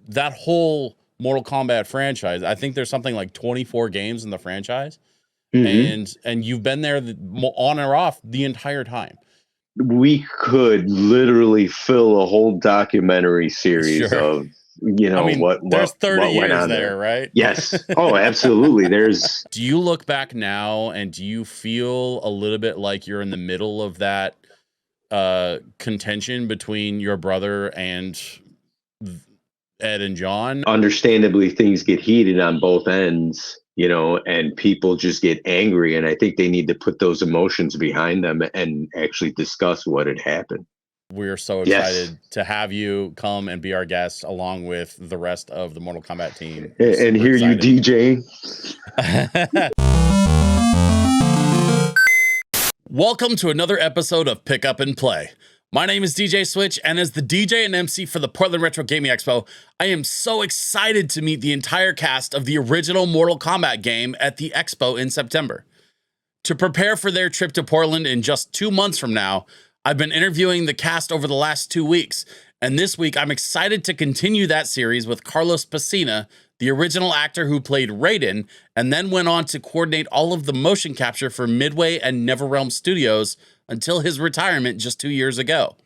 that whole Mortal Kombat franchise, I think there's something like 24 games in the franchise, and you've been there on or off the entire time. We could literally fill a whole documentary series of, there's 30 what went years on there, right? Yes. Oh, absolutely. Do you look back now and do you feel a little bit like you're in the middle of that contention between your brother and Ed and John? Understandably, things get heated on both ends, and people just get angry. And I think they need to put those emotions behind them and actually discuss what had happened. We're so excited to have you come and be our guest along with the rest of the Mortal Kombat team. And hear you DJ. Welcome to another episode of Pick Up and Play. My name is DJ Switch, and as the DJ and MC for the Portland Retro Gaming Expo, I am so excited to meet the entire cast of the original Mortal Kombat game at the Expo in September. To prepare for their trip to Portland in just 2 months from now, I've been interviewing the cast over the last 2 weeks, and this week I'm excited to continue that series with Carlos Pesina, the original actor who played Raiden, and then went on to coordinate all of the motion capture for Midway and NeatherRealm Studios until his retirement just 2 years ago.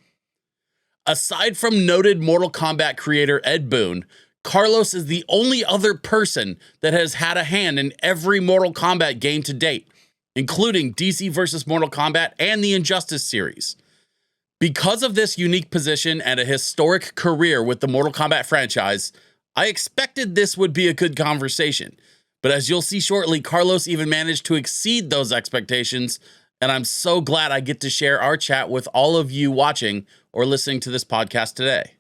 Aside from noted Mortal Kombat creator Ed Boon, Carlos is the only other person that has had a hand in every Mortal Kombat game to date, including DC vs. Mortal Kombat and the Injustice series. Because of this unique position and a historic career with the Mortal Kombat franchise, I expected this would be a good conversation. But as you'll see shortly, Carlos even managed to exceed those expectations, and I'm so glad I get to share our chat with all of you watching or listening to this podcast today.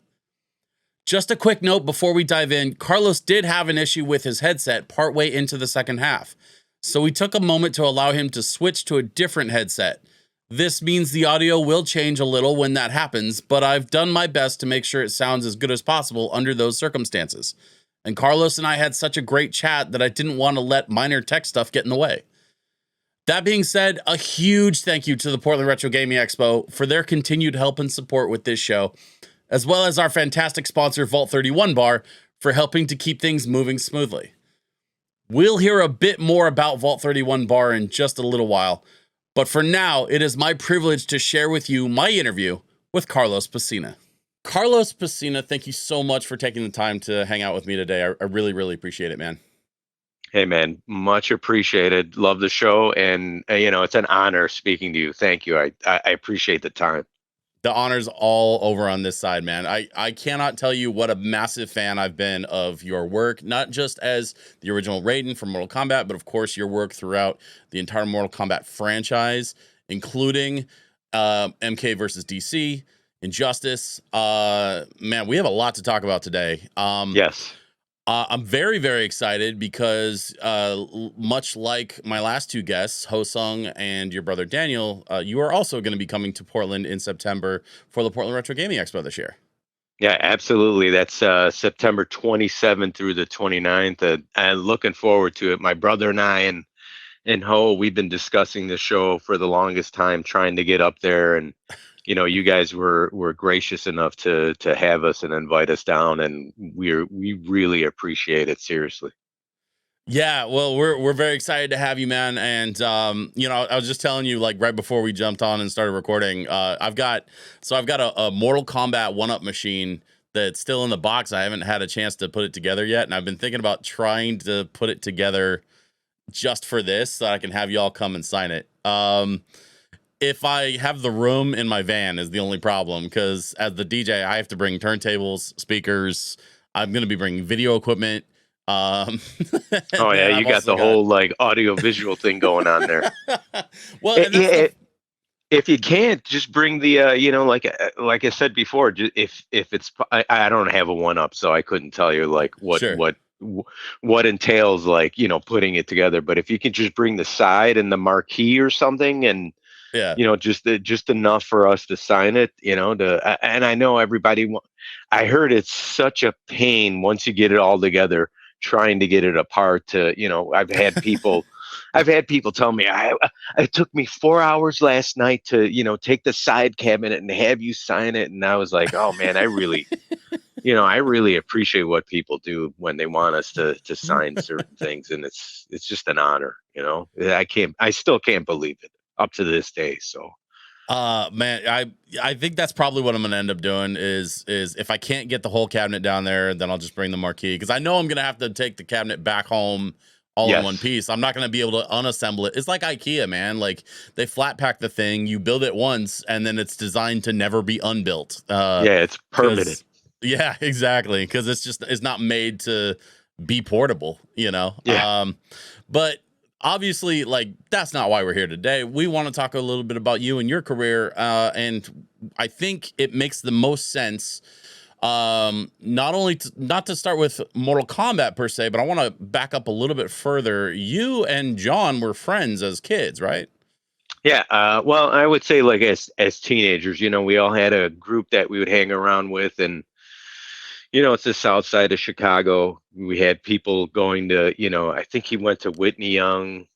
Just a quick note before we dive in, Carlos did have an issue with his headset partway into the second half, so we took a moment to allow him to switch to a different headset. This means the audio will change a little when that happens, but I've done my best to make sure it sounds as good as possible under those circumstances. And Carlos and I had such a great chat that I didn't want to let minor tech stuff get in the way. That being said, a huge thank you to the Portland Retro Gaming Expo for their continued help and support with this show, as well as our fantastic sponsor, Vault 31 Bar, for helping to keep things moving smoothly. We'll hear a bit more about Vault 31 Bar in just a little while, but for now, it is my privilege to share with you my interview with Carlos Pesina. Carlos Pesina, thank you so much for taking the time to hang out with me today. I really, really appreciate it, man. Hey, man, much appreciated. Love the show. And, it's an honor speaking to you. Thank you. I appreciate the time. The honor's all over on this side, man. I cannot tell you what a massive fan I've been of your work, not just as the original Raiden from Mortal Kombat, but of course your work throughout the entire Mortal Kombat franchise, including MK versus DC, Injustice. Man, we have a lot to talk about today. Yes. I'm very, very excited because much like my last two guests, Ho-Sung and your brother Daniel, you are also going to be coming to Portland in September for the Portland Retro Gaming Expo this year. Yeah, absolutely. That's September 27th through the 29th. And looking forward to it. My brother and I and Ho, we've been discussing this show for the longest time, trying to get up there. And you guys were gracious enough to have us and invite us down, and we really appreciate it, seriously. Yeah, well, we're very excited to have you, man. And I was just telling you, like, right before we jumped on and started recording, I've got a Mortal Kombat 1-up machine that's still in the box. I haven't had a chance to put it together yet, and I've been thinking about trying to put it together just for this so that I can have y'all come and sign it. If I have the room in my van is the only problem, because as the DJ, I have to bring turntables, speakers. I'm going to be bringing video equipment. Oh yeah, you got the whole like audio visual thing going on there. Well, if you can't, just bring the like I said before, if it's I don't have a 1-up, so I couldn't tell you like what entails like putting it together. But if you can just bring the side and the marquee or something, and yeah, just enough for us to sign it, and I know everybody. I heard it's such a pain once you get it all together, trying to get it apart. I've had people tell me it took me 4 hours last night to take the side cabinet and have you sign it, and I was like, oh man, I really I really appreciate what people do when they want us to sign certain things, and it's just an honor. I still can't believe it up to this day. So Man, I think that's probably what I'm gonna end up doing is if I can't get the whole cabinet down there, then I'll just bring the marquee, because I know I'm gonna have to take the cabinet back home all in one yes, piece. I'm not gonna be able to unassemble it. It's like IKEA, man. Like, they flat pack the thing, you build it once, and then it's designed to never be unbuilt. yeah, it's permanent. Because yeah, exactly. Because it's not made to be portable, you know. Yeah. But obviously, like, that's not why we're here today. We want to talk a little bit about you and your career, and I think it makes the most sense, not to start with Mortal Kombat per se, but I want to back up a little bit further. You and John were friends as kids, right? Yeah, well, I would say, like, as teenagers, we all had a group that we would hang around with, and it's the south side of Chicago. We had people going to, I think he went to Whitney Young,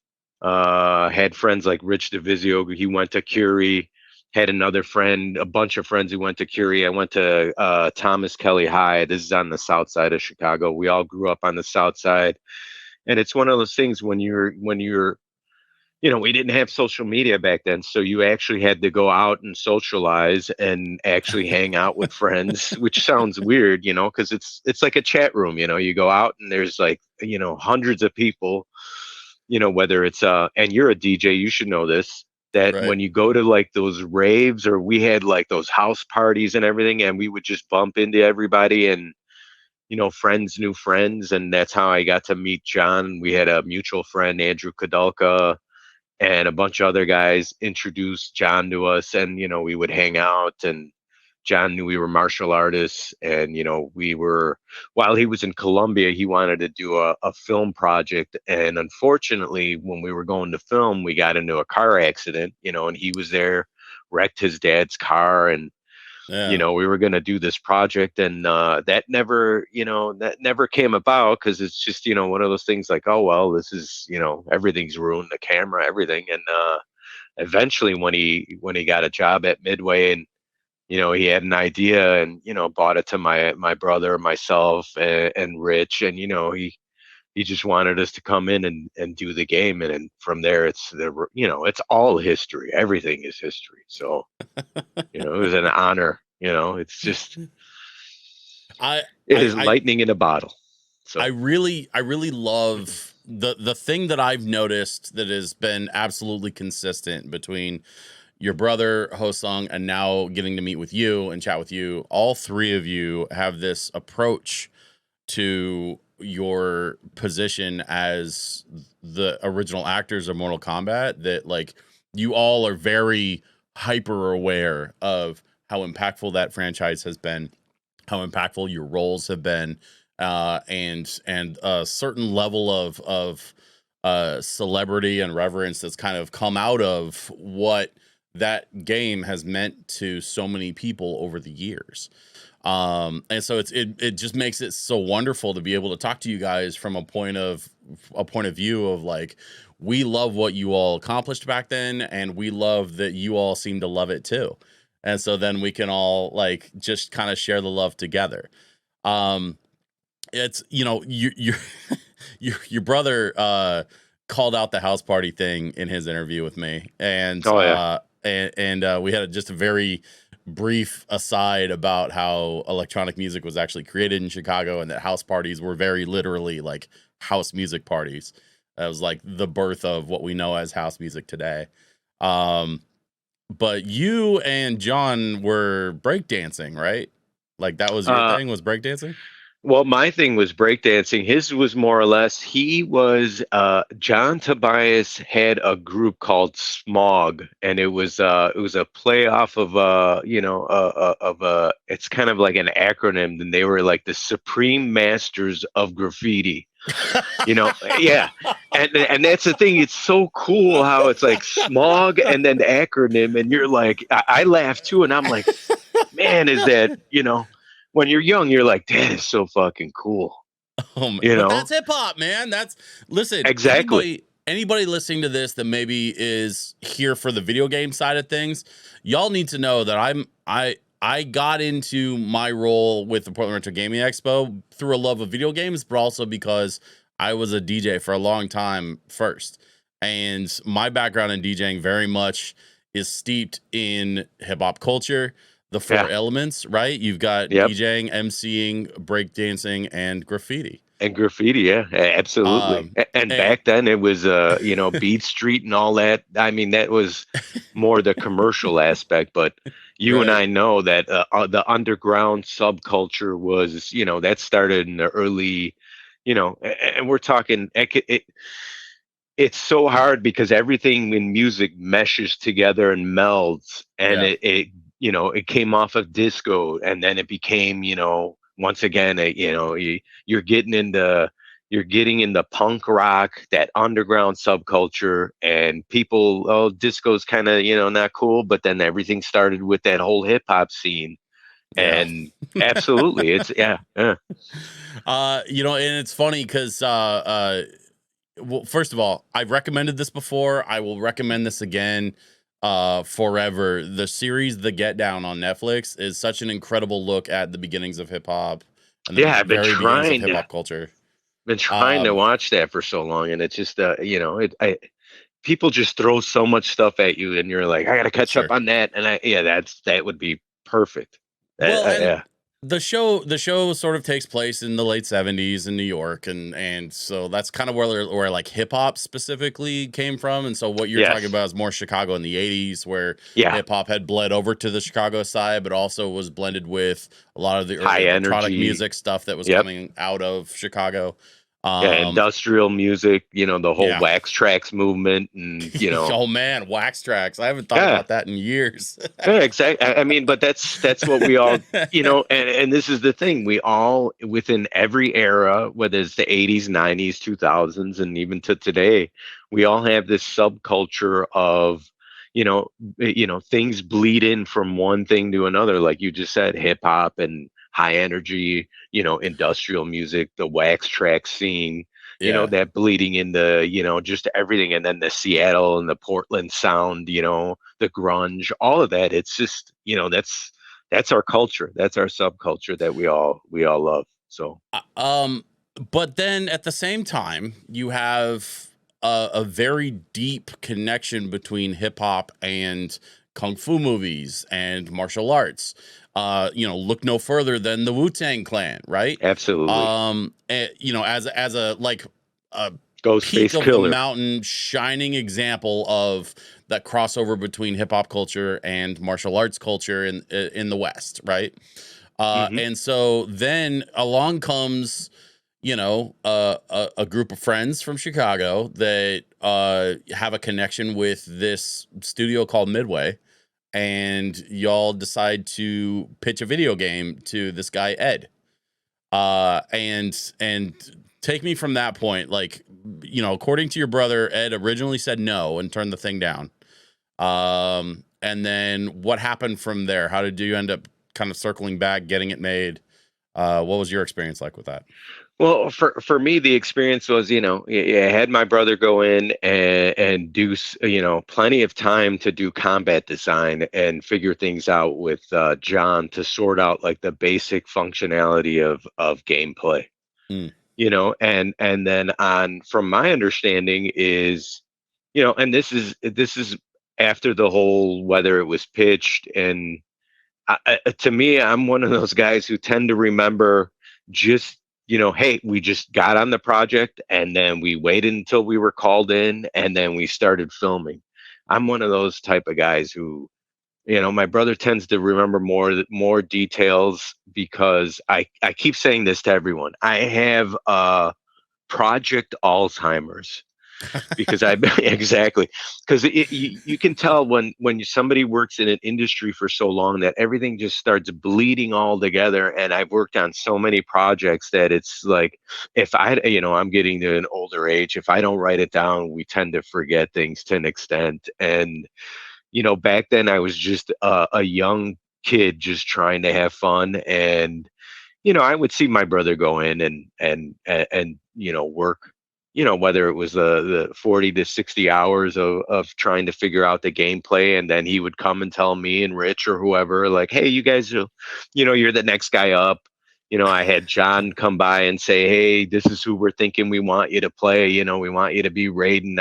had friends like Rich DeVizio. He went to Curie, had another friend, a bunch of friends who went to Curie. I went to Thomas Kelly High. This is on the south side of Chicago. We all grew up on the south side. And it's one of those things when you're we didn't have social media back then, so you actually had to go out and socialize and actually hang out with friends, which sounds weird, because it's like a chat room. You go out and there's like hundreds of people, whether it's and you're a DJ, you should know this, that Right. when you go to like those raves, or we had like those house parties and everything, and we would just bump into everybody, and friends knew friends, and that's how I got to meet John. We had a mutual friend, Andrew Kadalka, and a bunch of other guys introduced John to us, and we would hang out, and John knew we were martial artists, and we were, while he was in Colombia, he wanted to do a film project, and unfortunately when we were going to film, we got into a car accident, and he was there, wrecked his dad's car, and Yeah. we were going to do this project, and that never came about, because it's just one of those things, like, oh well, this is everything's ruined, the camera, everything. And eventually when he got a job at Midway, and he had an idea, and bought it to my brother, myself, and Rich, and he just wanted us to come in and do the game, and then from there it's all history, everything is history. So it was an honor. It's just, I it I is I lightning in a bottle. I So, really love the thing that I've noticed that has been absolutely consistent between your brother Hosung and now getting to meet with you and chat with you. All three of you have this approach to your position as the original actors of Mortal Kombat, that, like, you all are very hyper aware of how impactful that franchise has been, how impactful your roles have been, and a certain level of celebrity and reverence that's kind of come out of what that game has meant to so many people over the years. And so it just makes it so wonderful to be able to talk to you guys from a point of view of, like, we love what you all accomplished back then, and we love that you all seem to love it too. And so then we can all, like, just kind of share the love together. Um, it's, your brother called out the house party thing in his interview with me, and oh yeah, we had just a very brief aside about how electronic music was actually created in Chicago, and that house parties were very literally like house music parties. That was like the birth of what we know as house music today. Um, but you and John were breakdancing, right? Like, that was your uh, thing, was breakdancing? well, my thing was breakdancing. His was more or less, he was, John Tobias had a group called Smog, and it was a play off of it's kind of like an acronym, and they were like the Supreme Masters of Graffiti. Yeah. And that's the thing, it's so cool how it's like Smog and then the acronym, and you're like, I laugh too, and I'm like, man, is that, when you're young, you're like, that is so fucking cool. Oh, man. You But know? that's hip hop, man. That's, listen, Exactly. anybody listening to this that maybe is here for the video game side of things, y'all need to know that I got into my role with the Portland Retro Gaming Expo through a love of video games, but also because I was a DJ for a long time first. And my background in DJing very much is steeped in hip hop culture, the four Yeah. elements, right? You've got Yep. DJing, MCing, breakdancing, and graffiti. And graffiti, yeah, absolutely. And And back then it was, Beat Street and all that. I mean, that was more the commercial aspect, but you and right, I know that the underground subculture was, that started in the early, and we're talking, it's so hard because everything in music meshes together and melds, and yeah, it came off of disco, and then it became, once again, you're getting into punk rock, that underground subculture, and people, oh, disco's kind of, not cool, but then everything started with that whole hip hop scene, yeah. and absolutely, it's yeah, yeah. And it's funny because well, first of all, I've recommended this before. I will recommend this again forever. The series The Get Down on Netflix is such an incredible look at the beginnings of hip hop and the Yeah, I've very beginnings of hip hop culture. been trying to Um, watch that for so long, and it's just, people just throw so much stuff at you, and you're like, I gotta catch up sure. on that, and that would be perfect. Well, and Yeah, the show sort of takes place in the late 70s in New York, and so that's kind of where like hip hop specifically came from. And so what you're talking yes, about is more Chicago in the 80s, where yeah, hip hop had bled over to the Chicago side, but also was blended with a lot of the early high electronic energy. music stuff that was Yep. coming out of Chicago. Yeah, Um, industrial music. The whole yeah. wax tracks movement, and Oh man, wax tracks. I haven't thought yeah, about that in years. yeah, exactly. I mean, but that's what we all, and this is the thing. We all, within every era, whether it's the 80s, 90s, 2000s, and even to today, we all have this subculture of, things bleed in from one thing to another. Like you just said, hip hop and high energy, industrial music, the wax track scene, Yeah. that bleeding into, just everything. And then the Seattle and the Portland sound, the grunge, all of that. It's just, that's our culture. That's our subculture that we all love. So Uh, Um, but then at the same time, you have a very deep connection between hip hop and kung fu movies and martial arts. Look no further than the Wu-Tang Clan, right? absolutely. As a like a peak Ghostface of the Killer. mountain shining example of that crossover between hip hop culture and martial arts culture in the West, right? Hmm. And so then along comes, a group of friends from Chicago that have a connection with this studio called Midway, and y'all decide to pitch a video game to this guy Ed. And take me from that point. Like, according to your brother, Ed originally said no and turned the thing down. And then what happened from there? How did you end up kind of circling back, getting it made? What was your experience like with that? Well, for me, the experience was, I had my brother go in and do, plenty of time to do combat design and figure things out with John to sort out like the basic functionality of gameplay, Mm, and then on, from my understanding is, and this is after the whole, whether it was pitched, and to me, I'm one of those guys who tend to remember just, hey, we just got on the project, and then we waited until we were called in, and then we started filming. I'm one of those type of guys who, my brother tends to remember more details, because I keep saying this to everyone. I have Project Alzheimer's, because I exactly, because you can tell when somebody works in an industry for so long that everything just starts bleeding all together. And I've worked on so many projects that it's like, if I'm getting to an older age, if I don't write it down, we tend to forget things to an extent. And back then I was just a young kid just trying to have fun, and I would see my brother go in and work whether it was the 40 to 60 hours of trying to figure out the gameplay, and then he would come and tell me and Rich or whoever, like, hey, you guys are, you're the next guy up. I had John come by and say, hey, this is who we're thinking we want you to play. We want you to be Raiden.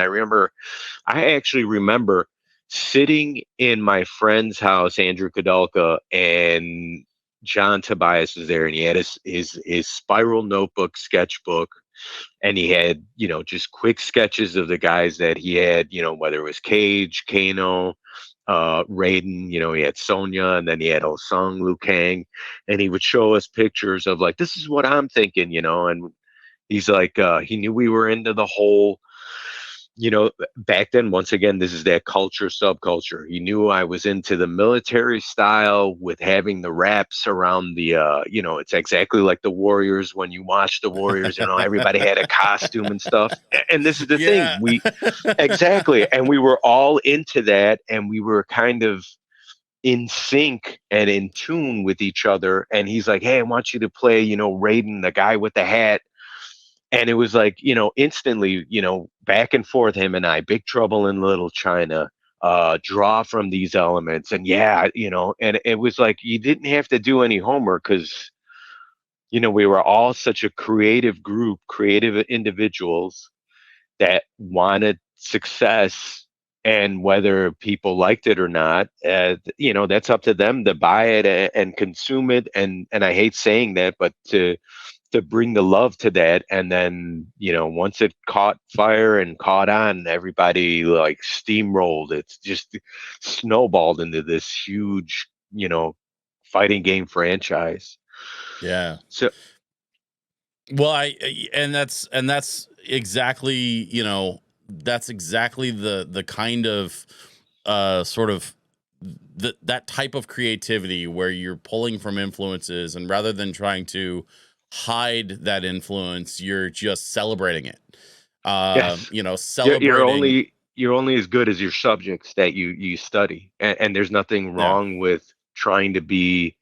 I actually remember sitting in my friend's house, Andrew Kadalka, and John Tobias was there, and he had his spiral notebook sketchbook, and he had just quick sketches of the guys that he had, whether it was Cage, Kano, Raiden, he had Sonya, and then he had Osung, Liu Kang, and he would show us pictures of like, this is what I'm thinking, and he's like, he knew we were into the whole, back then, once again, this is that culture, subculture. He knew I was into the military style with having the wraps around the, it's exactly like the Warriors. When you watch the Warriors, everybody had a costume and stuff. And this is the Yeah. thing, exactly. And we were all into that, and we were kind of in sync and in tune with each other. And he's like, hey, I want you to play, Raiden, the guy with the hat. And it was like, instantly, back and forth, him and I, Big Trouble in Little China, draw from these elements. And yeah, and it was like, you didn't have to do any homework because, we were all such a creative group, creative individuals that wanted success. And whether people liked it or not, that's up to them to buy it and consume it. And I hate saying that, but to bring the love to that. And then, once it caught fire and caught on, everybody like steamrolled. It's just snowballed into this huge, fighting game franchise. Yeah. So, Well, and that's exactly, that's exactly the kind of sort of that type of creativity where you're pulling from influences, and rather than trying to hide that influence, you're just celebrating it. yes, Celebrating. you're only as good as your subjects that you study, and there's nothing Yeah. wrong with trying to be,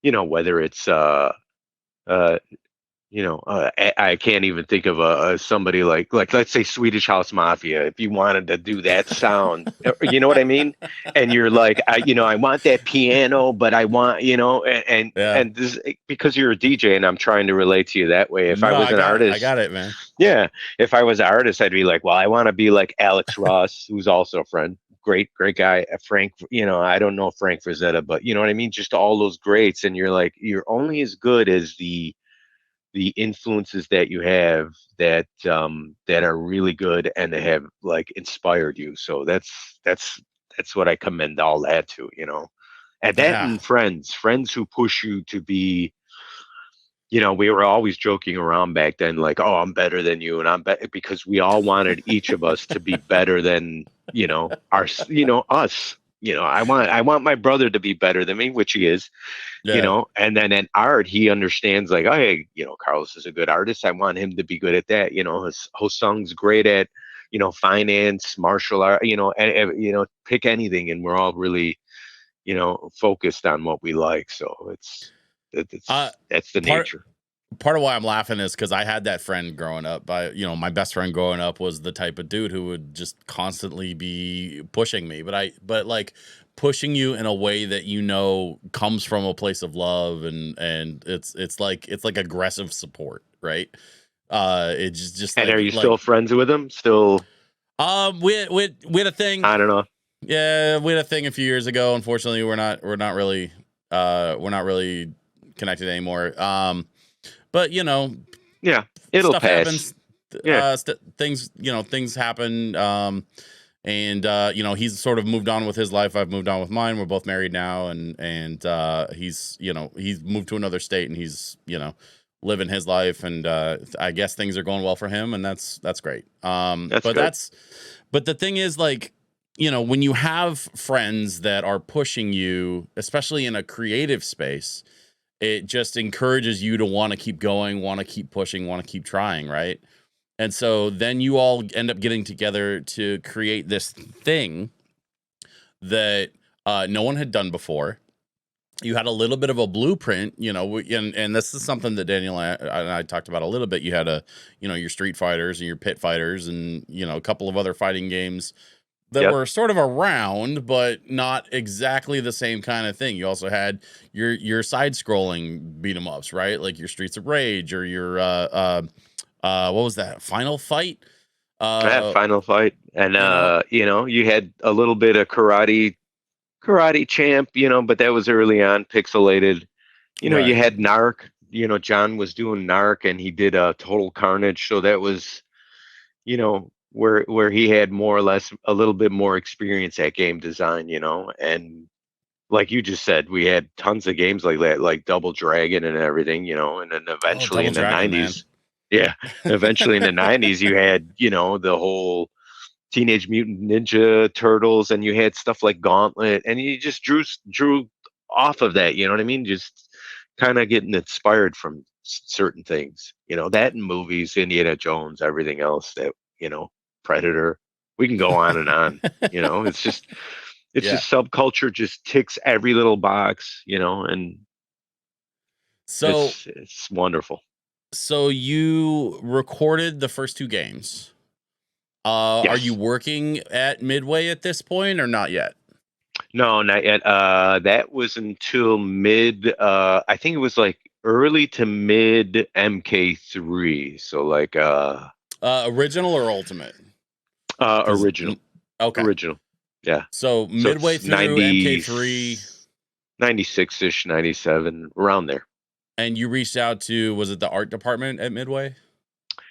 whether it's I can't even think of somebody like let's say Swedish House Mafia. If you wanted to do that sound, you know what I mean? And you're like, I want that piano, but I want, and Yeah. and this because you're a DJ, and I'm trying to relate to you that way. If I No, was I an got it. I artist, got it, man. yeah, if I was an artist, I'd be like, well, I want to be like Alex Ross, who's also a friend. Great guy. Frank, I don't know Frank Frazetta, but you know what I mean? Just all those greats. And you're like, you're only as good as the influences that you have that are really good and they have like inspired you. So that's what I commend all that to, and that, Yeah. and friends who push you to be, we were always joking around back then, like, oh, I'm better than you, and I'm better, because we all wanted each of us to be better than, our, us. I want my brother to be better than me, which he is, Yeah. and then in art, he understands like, oh, hey, Carlos is a good artist. I want him to be good at that. His Hosung's great at, finance, martial art, and pick anything. And we're all really, focused on what we like. So that's the Part nature. part of why I'm laughing is because I had that friend growing up. My best friend growing up was the type of dude who would just constantly be pushing me, but like pushing you in a way that comes from a place of love, and it's like aggressive support, right? It's just And are you like still friends with him? Still, we had a thing. I don't know. Yeah, we had a thing a few years ago. Unfortunately, we're not really connected anymore. But Yeah, it'll stuff pass. happens. Yeah, Things happen. And he's sort of moved on with his life. I've moved on with mine. We're both married now, and he's moved to another state, and he's living his life, and I guess things are going well for him, and that's great. that's But good. but the thing is, like, when you have friends that are pushing you, especially in a creative space, it just encourages you to want to keep going, want to keep pushing, want to keep trying, right? And so then you all end up getting together to create this thing that no one had done before. you had a little bit of a blueprint, and this is something that Daniel and I talked about a little bit. You had your Street Fighters and your Pit Fighters and, a couple of other fighting games that Yep. were sort of around, but not exactly the same kind of thing. You also had your side-scrolling beat 'em ups, right? Like your Streets of Rage or your what was that? Final Fight? Yeah, Uh, Final Fight, and you know, you had a little bit of Karate Champ, but that was early on, pixelated. You right. had Narc. John was doing Narc, and he did Total Carnage, so that was where he had more or less a little bit more experience at game design, and like you just said, we had tons of games like that, like Double Dragon and everything, and then Oh, eventually Double in the Dragon, man. 90s, yeah, eventually in the 90s, you had, the whole Teenage Mutant Ninja Turtles, and you had stuff like Gauntlet, and you just drew off of that, you know what I mean? Just kind of getting inspired from certain things, that in movies, Indiana Jones, everything else that, Predator. We can go on and on. It's just Yeah. subculture just ticks every little box, and So it's wonderful. so you recorded the first two games. Are you Yes. working at Midway at this point or not yet? No, not yet. That was until mid. I think it was like early to mid MK3. So like Original or Ultimate? Because original, okay, original. Yeah. so So midway it's through 90, MK3, 96-ish, 97, around there. and you reached out to, was it the art department at Midway?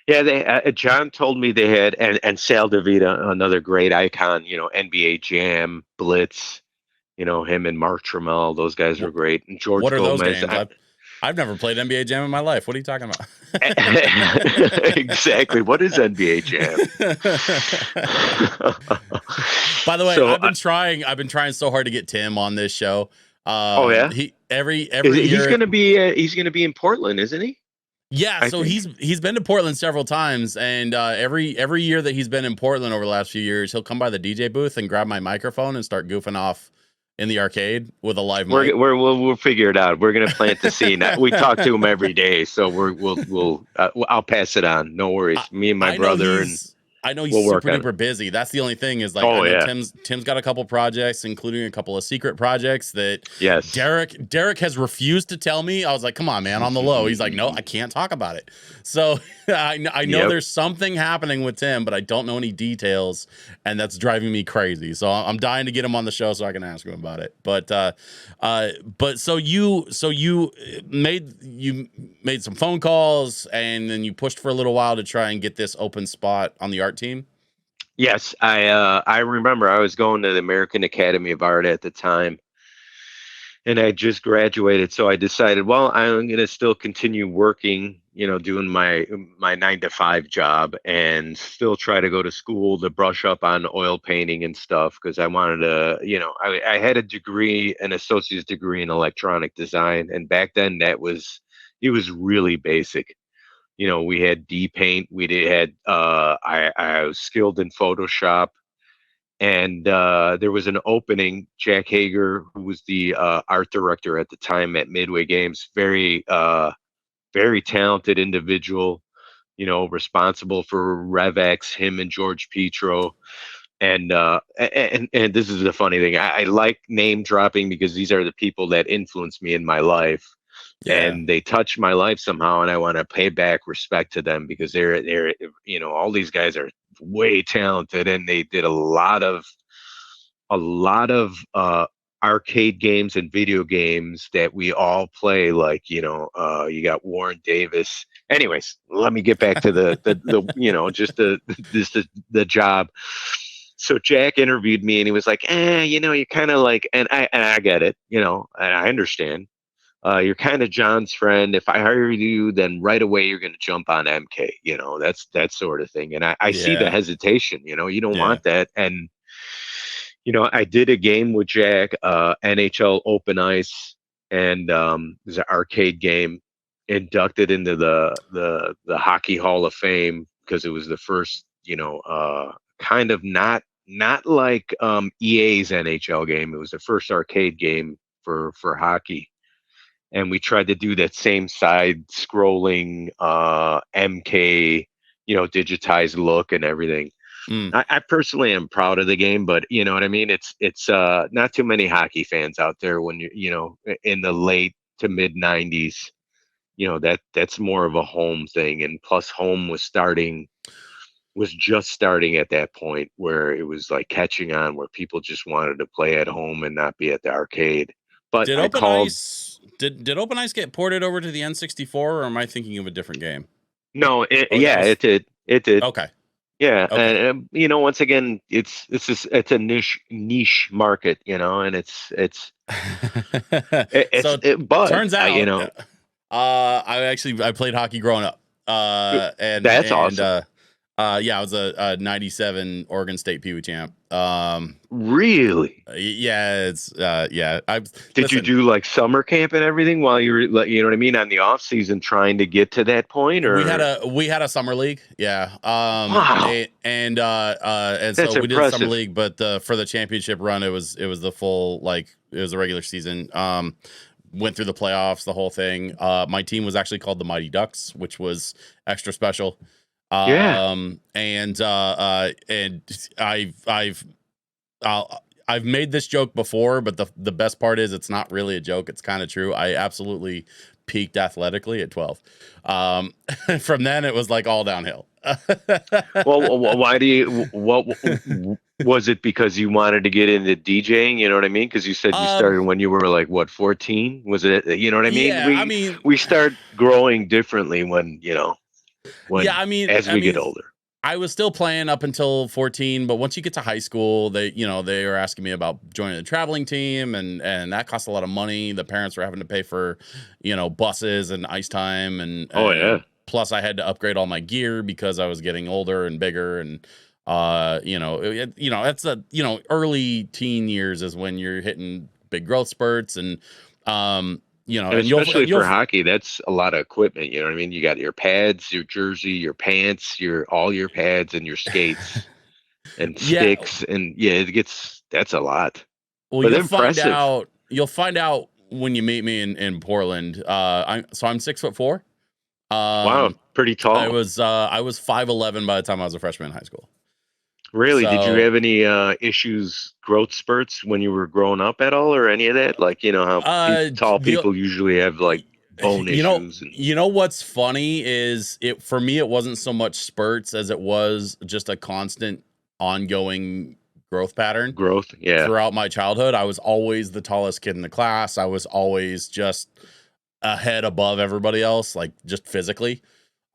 Yeah, they John told me they had, and Sal DeVita, another great icon, NBA Jam, Blitz, him and Mark Trammell, those guys were What, great. And what George are those Gomez. games? I've never played NBA Jam in my life. What are you talking about? Exactly. What is NBA Jam? By the way, So, I've been trying so hard to get Tim on this show. oh yeah, He every he's year. gonna be in Portland, isn't he? Yeah, I so think. he's been to Portland several times, and every year that he's been in Portland over the last few years, he'll come by the DJ booth and grab my microphone and start goofing off in the arcade with a live mic. We'll figure it out. We're gonna plant the seed. We talk to him every day, so we'll I'll pass it on. No worries. I, Me and my I know brother, and he's we'll work super on it. duper busy. That's the only thing is like I Oh know yeah, Tim's got a couple projects, including a couple of secret projects that yes. Derek has refused to tell me. I was like, come on, man, on the low. He's like, no, I can't talk about it. So I know Yep. there's something happening with Tim, but I don't know any details, and that's driving me crazy. So I'm dying to get him on the show so I can ask him about it. But so you made some phone calls and then you pushed for a little while to try and get this open spot on the art team. Yes, I remember I was going to the American Academy of Art at the time, and I just graduated, so I decided, well, I'm going to still continue working, doing my 9 to 5 job, and still try to go to school to brush up on oil painting and stuff because I wanted to, I had a degree, an associate's degree in electronic design, and back then it was really basic. We had D paint, I was skilled in Photoshop, and there was an opening. Jack Hager, who was the art director at the time at Midway Games, very talented individual, responsible for RevX, him and George Petro. And this is the funny thing. I like name dropping because these are the people that influenced me in my life, Yeah. and they touch my life somehow, and I want to pay back respect to them because they're all these guys are way talented, and they did a lot of arcade games and video games that we all play, like you got Warren Davis. Anyways, let me get back to the just the job. So Jack interviewed me, and he was like, you're kind of like, and I get it, and I understand. You're kind of John's friend. If I hire you, then right away you're going to jump on MK. That's that sort of thing. And I see the Yeah. hesitation. You don't Yeah. want that. And I did a game with Jack, NHL Open Ice, and it was an arcade game, inducted into the Hockey Hall of Fame because it was the first, kind of not like EA's NHL game. It was the first arcade game for hockey, and we tried to do that same side scrolling MK, digitized look and everything. Mm. I personally am proud of the game, but you know what I mean. It's not too many hockey fans out there when in the late to mid '90s. That's more of a home thing, and plus home was just starting at that point where it was like catching on, where people just wanted to play at home and not be at the arcade. But Did I Open called Ice did Open Ice get ported over to the N64, or am I thinking of a different game? no, Oh, that was it did, it did. okay. Yeah, Okay. and once again, it's a niche market, and So but turns out, I played hockey growing up, that's awesome. yeah, I was a '97 Oregon State Pee Wee champ. Really? Yeah, it's yeah. Did you do like summer camp and everything while you were, like, you know what I mean, on the off season trying to get to that point, We or? had a summer league, yeah. Wow, And that's so we did the summer impressive. league, but for the championship run, it was the full, like, it was the regular season. Went through the playoffs, the whole thing. My team was actually called the Mighty Ducks, which was extra special. Yeah. And I've made this joke before, but the best part is it's not really a joke. It's kind of true. I absolutely peaked athletically at 12. From then it was like all downhill. Well, why do you? What was it? Because you wanted to get into DJing? You know what I mean? Because you said you Um, started when you were like what, 14? Was it? You know what I mean? yeah, I We mean, we start growing differently when yeah, as we get older. I was still playing up until 14, but once you get to high school, they were asking me about joining the traveling team, and that costs a lot of money. The parents were having to pay for, buses and ice time, Oh yeah. and plus I had to upgrade all my gear because I was getting older and bigger, and that's early teen years is when you're hitting big growth spurts, and And and you'll especially you'll for hockey, that's a lot of equipment. You know what I mean? You got your pads, your jersey, your pants, all your pads, and your skates and yeah. sticks, and yeah, that's a lot, Well, but impressive. you'll find out when you meet me in Portland. I'm 6'4". Wow, Um, pretty tall. I was 5'11" by the time I was a freshman in high school. Really? Did you So have any issues, growth spurts when you were growing up at all, or any of that? Like, how tall the people usually have like bone issues and. what's funny is it for me, it wasn't so much spurts as it was just a constant ongoing growth pattern Growth? Yeah. throughout my childhood. I was always the tallest kid in the class. I was always just a head above everybody else, like just physically.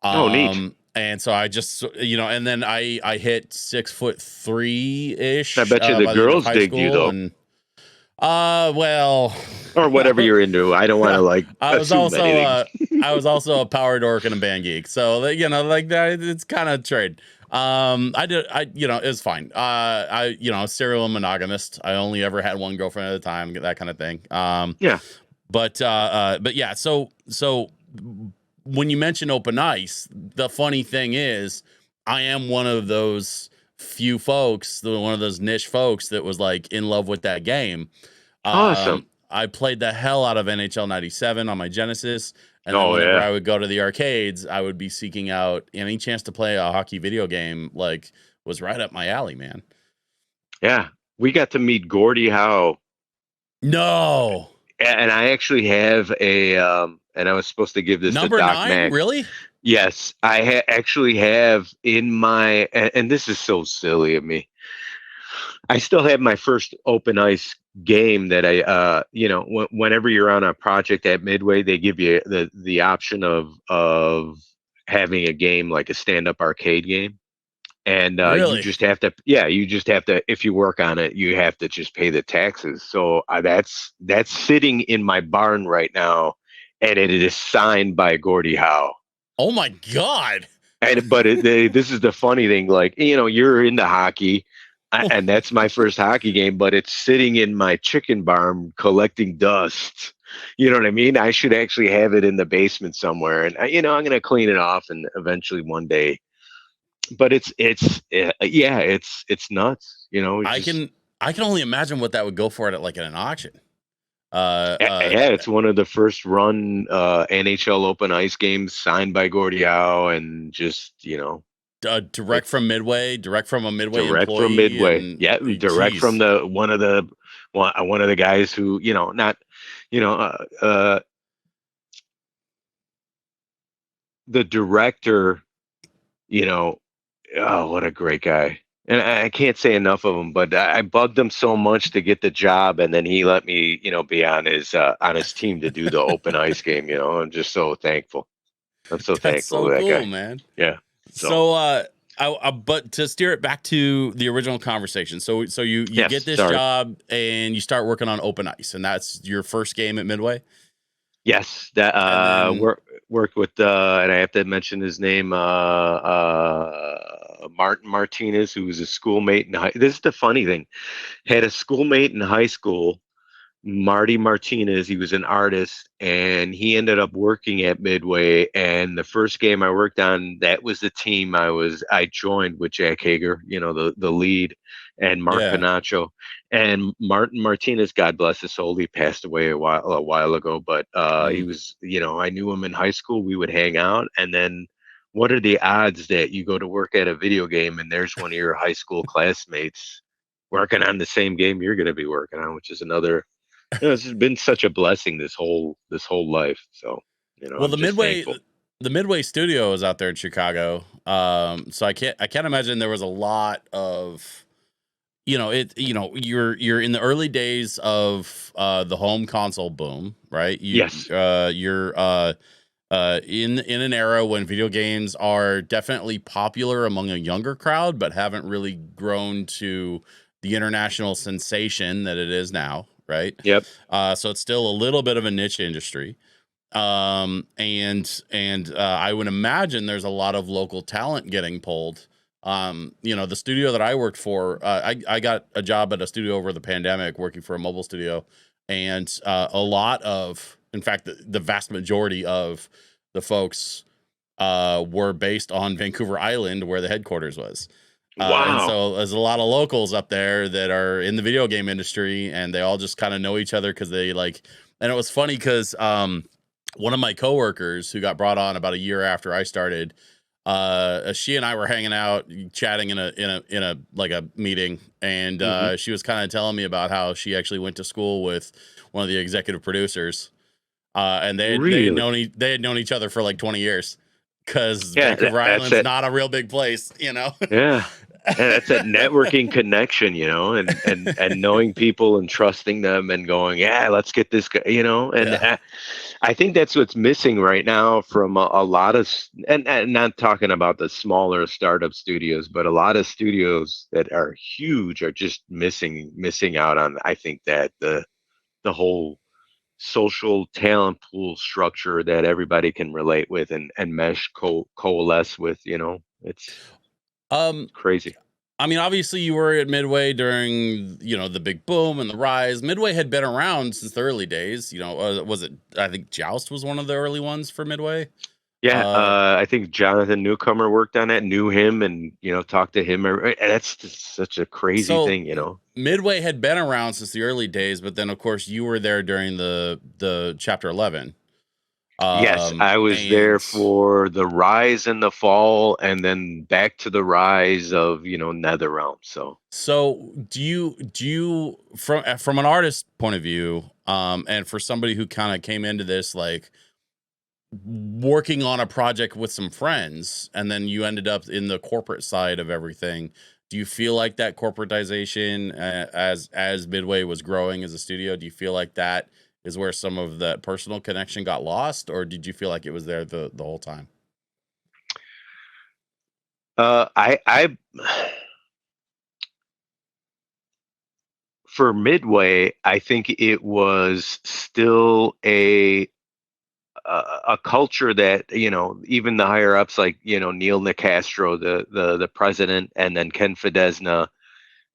Oh, neat. And so I just, and then I hit 6'3" I ish bet you the by the end of girls high digged you school, though, and well, or whatever you're into. I don't want to like I was assume also anything. I was also a power dork and a band geek, so like that, it's kind of trade. It was fine. Serial monogamist. I only ever had one girlfriend at a time, that kind of thing. Yeah. But yeah, so when you mention Open Ice, the funny thing is I am one of those few folks, one of those niche folks that was like in love with that game. Awesome. I played the hell out of NHL 97 on my Genesis. And then Oh whenever yeah. I would go to the arcades, I would be seeking out any chance to play a hockey video game, like, was right up my alley, man. Yeah. We got to meet Gordie Howe. No. And I actually have and I was supposed to give this to Number Doc 9, Mack. really? Yes, I actually have in my, and this is so silly of me. I still have my first open ice game that whenever you're on a project at Midway, they give you the option of having a game like a stand-up arcade game. And you Really? just have to, yeah, if you work on it, you have to just pay the taxes. So that's sitting in my barn right now, and it is signed by Gordie Howe. Oh my God. This is the funny thing, like, you're into hockey, and that's my first hockey game, but it's sitting in my chicken barn collecting dust. You know what I mean? I should actually have it in the basement somewhere, and I'm going to clean it off, and eventually one day. But it's nuts. I can only imagine what that would go for at like at an auction. Yeah, it's one of the first run NHL Open Ice games signed by Gordie and just, direct it's from Midway, direct from a Midway direct from employee, Midway. and Yeah, direct from geez, one of the guys who, not, you know, the director, oh, what a great guy. And I can't say enough of him, but I bugged him so much to get the job, and then he let me, be on his team to do the open ice game. I'm just so thankful. I'm so that's thankful so to that cool, guy. man. Yeah. So So, but to steer it back to the original conversation, so you get yes, this sorry. job and you start working on open ice, and that's your first game at Midway. Yes, that And then worked with and I have to mention his name, Martin Martinez, who was a schoolmate in high. This is the funny thing. Had a schoolmate in high school, Marty Martinez. He was an artist, and he ended up working at Midway. And the first game I worked on, that was the team I joined with Jack Hager, the lead, and Mark yeah, Panacho. And Martin Martinez, God bless his soul, he passed away a while ago. But he mm. was, I knew him in high school. We would hang out, and then. What are the odds that you go to work at a video game and there's one of your high school classmates working on the same game you're going to be working on, which is another. It's just been such a blessing this whole life. So, Well, I'm just thankful. the Midway studio is out there in Chicago. So I can't imagine there was a lot of, you're in the early days of the home console boom, right? Yes. You're in an era when video games are definitely popular among a younger crowd, but haven't really grown to the international sensation that it is now, right? Yep. So it's still a little bit of a niche industry. I would imagine there's a lot of local talent getting pulled. The studio that I worked for, I got a job at a studio over the pandemic working for a mobile studio, and a lot of, in fact, the vast majority of the folks were based on Vancouver Island, where the headquarters was. And Wow. so there's a lot of locals up there that are in the video game industry, and they all just kind of know each other because they like. And it was funny because one of my coworkers who got brought on about a year after I started, she and I were hanging out, chatting in a like a meeting, and Hmm. she was kind of telling me about how she actually went to school with one of the executive producers, and Really? they had known each other for like 20 years because Yeah. Vancouver That's Island's it. not a real big place, you know. Yeah. And that's that networking connection, and knowing people and trusting them and going, yeah, let's get this guy, and Yeah. I think that's what's missing right now from a lot of, and not talking about the smaller startup studios, but a lot of studios that are huge are just missing out on. I think that the whole social talent pool structure that everybody can relate with and coalesce with. It's Um, crazy. I mean, obviously, you were at Midway during, the big boom and the rise. Midway had been around since the early days. Was it? I think Joust was one of the early ones for Midway. Yeah, Uh, I think Jonathan Newcomer worked on it, knew him, and talked to him. That's just such a crazy so thing. Midway had been around since the early days, but then, of course, you were there during the Chapter 11. Yes, I was there And for the rise and the fall, and then back to the rise of NetherRealm. So so, do you from an artist point of view, and for somebody who kind of came into this like working on a project with some friends and then you ended up in the corporate side of everything, do you feel like that corporatization, as Midway was growing as a studio, do you feel like that is where some of that personal connection got lost, or did you feel like it was there the whole time? I for Midway, I think it was still a culture that even the higher ups like Neil Nicastro, the president, and then Ken Fidesna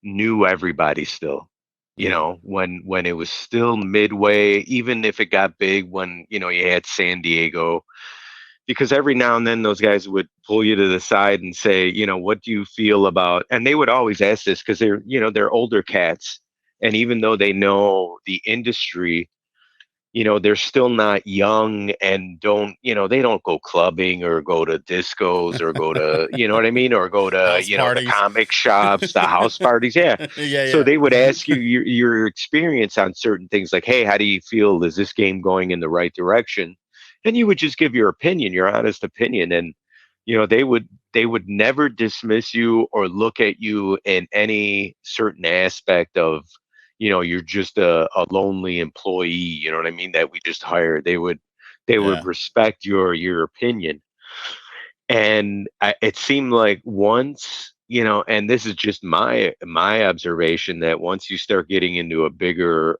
knew everybody still. Mm. When it was still Midway, even if it got big, when you had San Diego, because every now and then those guys would pull you to the side and say, what do you feel about? And they would always ask this because they're older cats, and even though they know the industry, they're still not young and they don't go clubbing or go to discos or go to, you know what I mean? Or go to, House the parties. comic shops, the house parties. Yeah. So Yeah, they would yeah. ask you your experience on certain things like, hey, how do you feel? Is this game going in the right direction? And you would just give your opinion, your honest opinion. And, they would never dismiss you or look at you in any certain aspect of, you're just a lonely employee, you know what I mean, that we just hired. They would Yeah, respect your opinion. And it seemed like once, and this is just my observation, that once you start getting into a bigger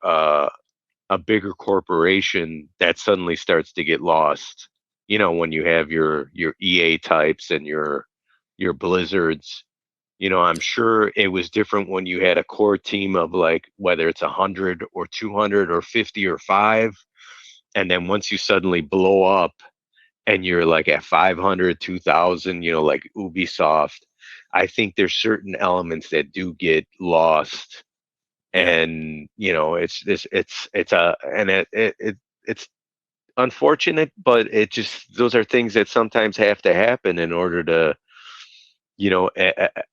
corporation, that suddenly starts to get lost. When you have your EA types and your Blizzards. I'm sure it was different when you had a core team of, like, whether it's 100 or 200 or 50 or 5, and then once you suddenly blow up and you're like at 500, 2,000, like Ubisoft. I think there's certain elements that do get lost. yeah, And it's a and it's unfortunate, but it just, those are things that sometimes have to happen in order to,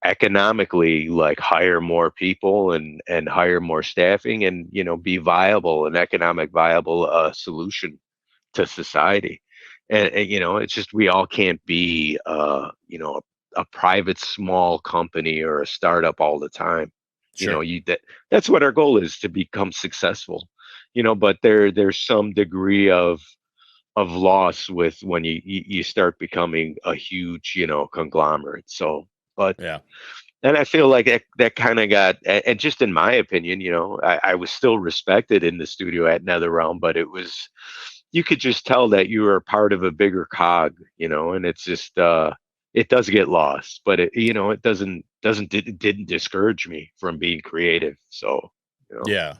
economically, like, hire more people and hire more staffing, and be viable, an economic viable solution to society. And it's just, we all can't be a private small company or a startup all the time. sure. That's what our goal is, to become successful. But there's some degree of loss with when you start becoming a huge, conglomerate. So, but Yeah, and I feel like that kind of got, and just in my opinion, I was still respected in the studio at NetherRealm, but it was, you could just tell that you were a part of a bigger cog, and it's just, it does get lost, but it it didn't discourage me from being creative. So, you know, yeah.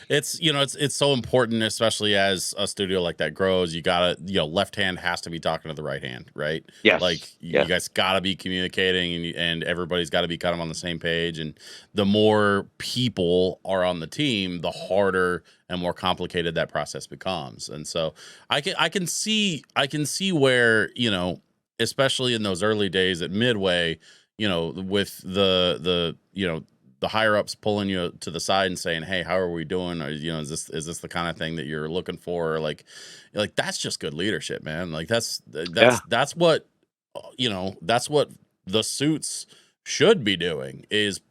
It's so important, especially as a studio like that grows. You gotta, left hand has to be talking to the right hand, right? Like yes, you yeah, guys gotta be communicating, and everybody's got to be kind of on the same page. And the more people are on the team, the harder and more complicated that process becomes. And so I can see where, especially in those early days at Midway, with the higher ups pulling you to the side and saying, "Hey, how are we doing? Or, is this the kind of thing that you're looking for?" Or like that's just good leadership, man. Like that's yeah, that's that's what that's what the suits should be doing, is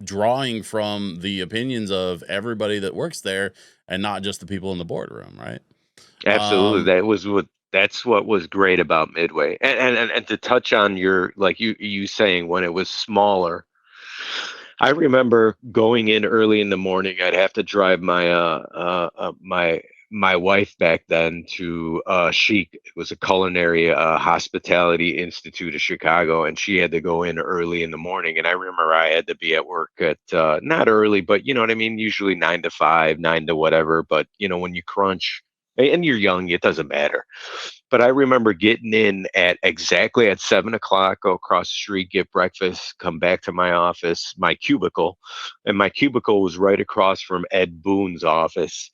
drawing from the opinions of everybody that works there and not just the people in the boardroom, right? absolutely. Um, That's what was great about Midway. And to touch on your, like, you saying when it was smaller. I remember going in early in the morning. I'd have to drive my wife back then to Chic. It was a culinary hospitality institute of Chicago, and she had to go in early in the morning. And I remember I had to be at work at, not early, but you know what I mean. Usually 9 to 5, 9 to whatever. But when you crunch and you're young, it doesn't matter. But I remember getting in at exactly at 7 o'clock, go across the street, get breakfast, come back to my office, my cubicle, and my cubicle was right across from Ed Boon's office.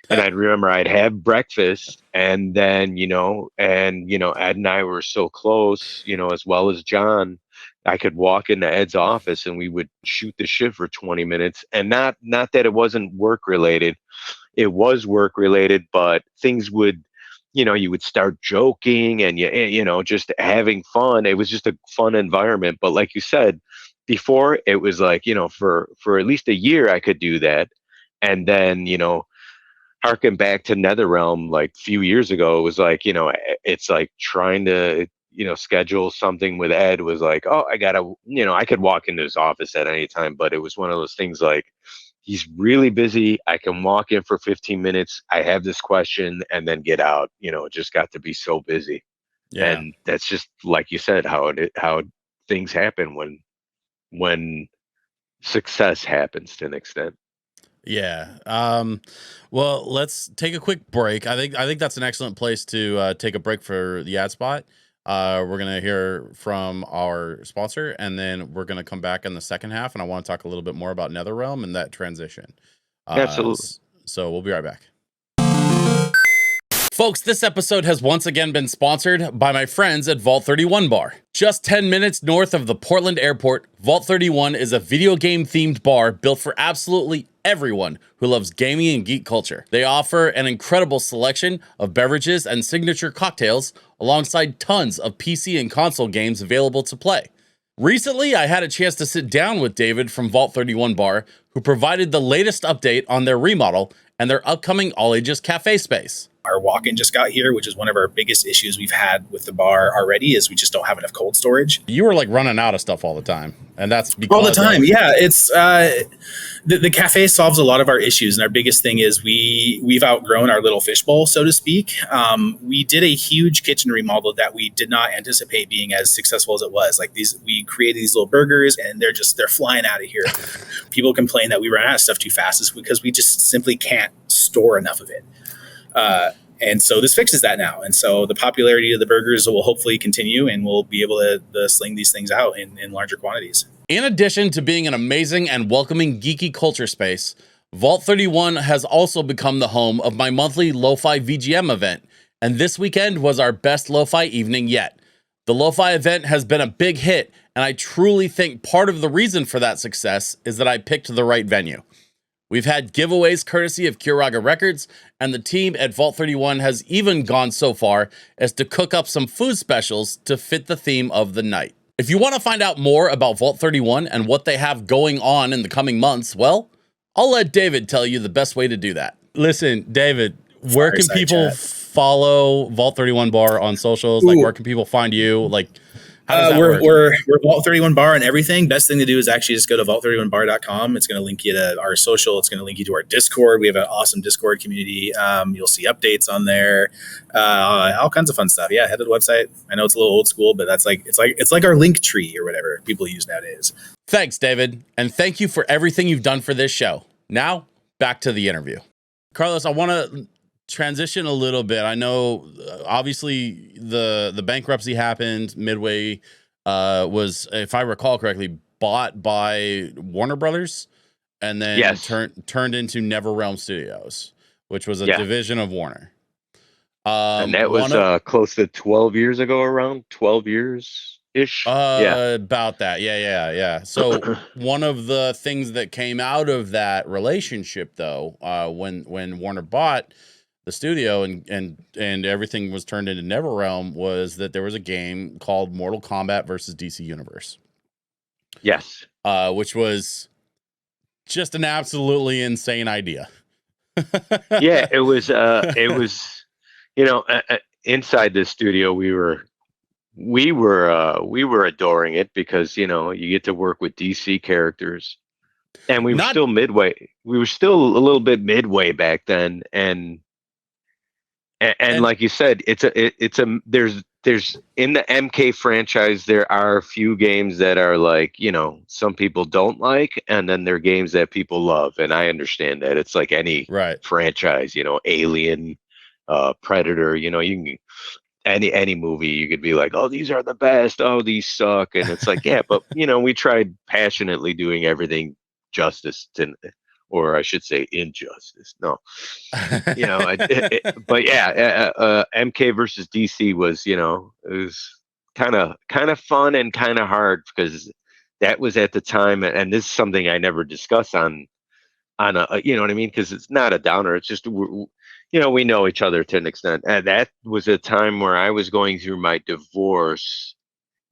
And I'd remember I'd have breakfast, and then Ed and I were so close, as well as John. I could walk into Ed's office and we would shoot the shit for 20 minutes, and not that it wasn't work related, it was work related, but things would, you would start joking, and just having fun. It was just a fun environment. But like you said before, it was like, for at least a year I could do that. And then, harken back to NetherRealm, like a few years ago, it was like, it's like trying to, schedule something with Ed was like, oh, I gotta, I could walk into his office at any time, but it was one of those things like, he's really busy. I can walk in for 15 minutes. I have this question and then get out. It just got to be so busy. yeah. And that's just like you said, how things happen when success happens to an extent. Yeah. Well, let's take a quick break. I think that's an excellent place to take a break for the ad spot. We're gonna hear from our sponsor, and then we're gonna come back in the second half, and I want to talk a little bit more about NetherRealm and that transition. Absolutely. So we'll be right back. Folks, this episode has once again been sponsored by my friends at Vault 31 Bar. Just 10 minutes north of the Portland airport, Vault 31 is a video game themed bar built for absolutely everyone who loves gaming and geek culture. They offer an incredible selection of beverages and signature cocktails alongside tons of PC and console games available to play. Recently, I had a chance to sit down with David from Vault 31 Bar, who provided the latest update on their remodel and their upcoming all-ages cafe space. Our walk-in just got here, which is one of our biggest issues we've had with the bar already, is we just don't have enough cold storage. You were like running out of stuff all the time, and that's because all the time. Yeah, it's the cafe solves a lot of our issues, and our biggest thing is we've outgrown our little fishbowl, so to speak. We did a huge kitchen remodel that we did not anticipate being as successful as it was. Like we created these little burgers, and they're flying out of here. People complain that we run out of stuff too fast, is because we just simply can't store enough of it. And so this fixes that now. And so the popularity of the burgers will hopefully continue, and we'll be able to sling these things out in larger quantities. In addition to being an amazing and welcoming geeky culture space, Vault 31 has also become the home of my monthly Lo-Fi VGM event. And this weekend was our best Lo-Fi evening yet. The Lo-Fi event has been a big hit, and I truly think part of the reason for that success is that I picked the right venue. We've had giveaways courtesy of Kuraga Records, and the team at Vault 31 has even gone so far as to cook up some food specials to fit the theme of the night. If you want to find out more about Vault 31 and what they have going on in the coming months, well, I'll let David tell you the best way to do that. Listen, David, where can people follow Vault 31 Bar on socials? Like, where can people find you? Like, how does that work? We're Vault 31 Bar and everything. Best thing to do is actually just go to vault31bar.com. It's going to link you to our social. It's going to link you to our Discord. We have an awesome Discord community. You'll see updates on there, all kinds of fun stuff. Yeah, head to the website. I know it's a little old school, but it's like our link tree or whatever people use nowadays. Thanks, David, and thank you for everything you've done for this show. Now, back to the interview. Carlos, I want to transition a little bit. I know obviously the bankruptcy happened. Midway was, if I recall correctly, bought by Warner Brothers and then turned into NeatherRealm Studios, which was a division of Warner. And that was close to 12 years ago, around 12 years ish. About that. Yeah. So one of the things that came out of that relationship, though, when Warner bought the studio and everything was turned into NeatherRealm, was that there was a game called Mortal Kombat versus DC Universe. Yes. Which was just an absolutely insane idea. Yeah, it was, inside the studio, we were adoring it because, you get to work with DC characters, and we were still Midway. We were still a little bit Midway back then. And like you said, there's in the MK franchise, there are a few games that are like, some people don't like, and then there are games that people love. And I understand that. It's like any franchise, Alien, Predator, you can any movie, you could be like, oh, these are the best. Oh, these suck. And it's like, yeah, but we tried passionately doing everything justice to, or I should say injustice. No, but yeah, MK versus DC was, it was kind of fun and kind of hard because that was at the time. And this is something I never discuss on a, you know what I mean? Because it's not a downer. It's just, we know each other to an extent. And that was a time where I was going through my divorce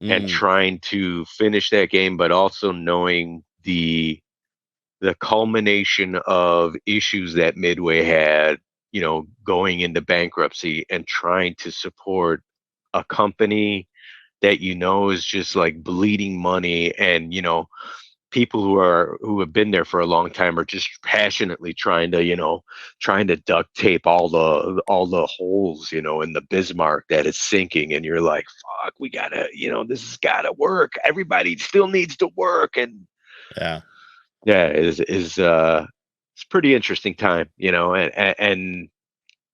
and trying to finish that game, but also knowing the culmination of issues that Midway had, going into bankruptcy, and trying to support a company that, is just like bleeding money, and, people who have been there for a long time are just passionately trying to duct tape all the holes, in the Bismarck that is sinking. And you're like, fuck, we gotta, this has gotta work. Everybody still needs to work. And it's a pretty interesting time, and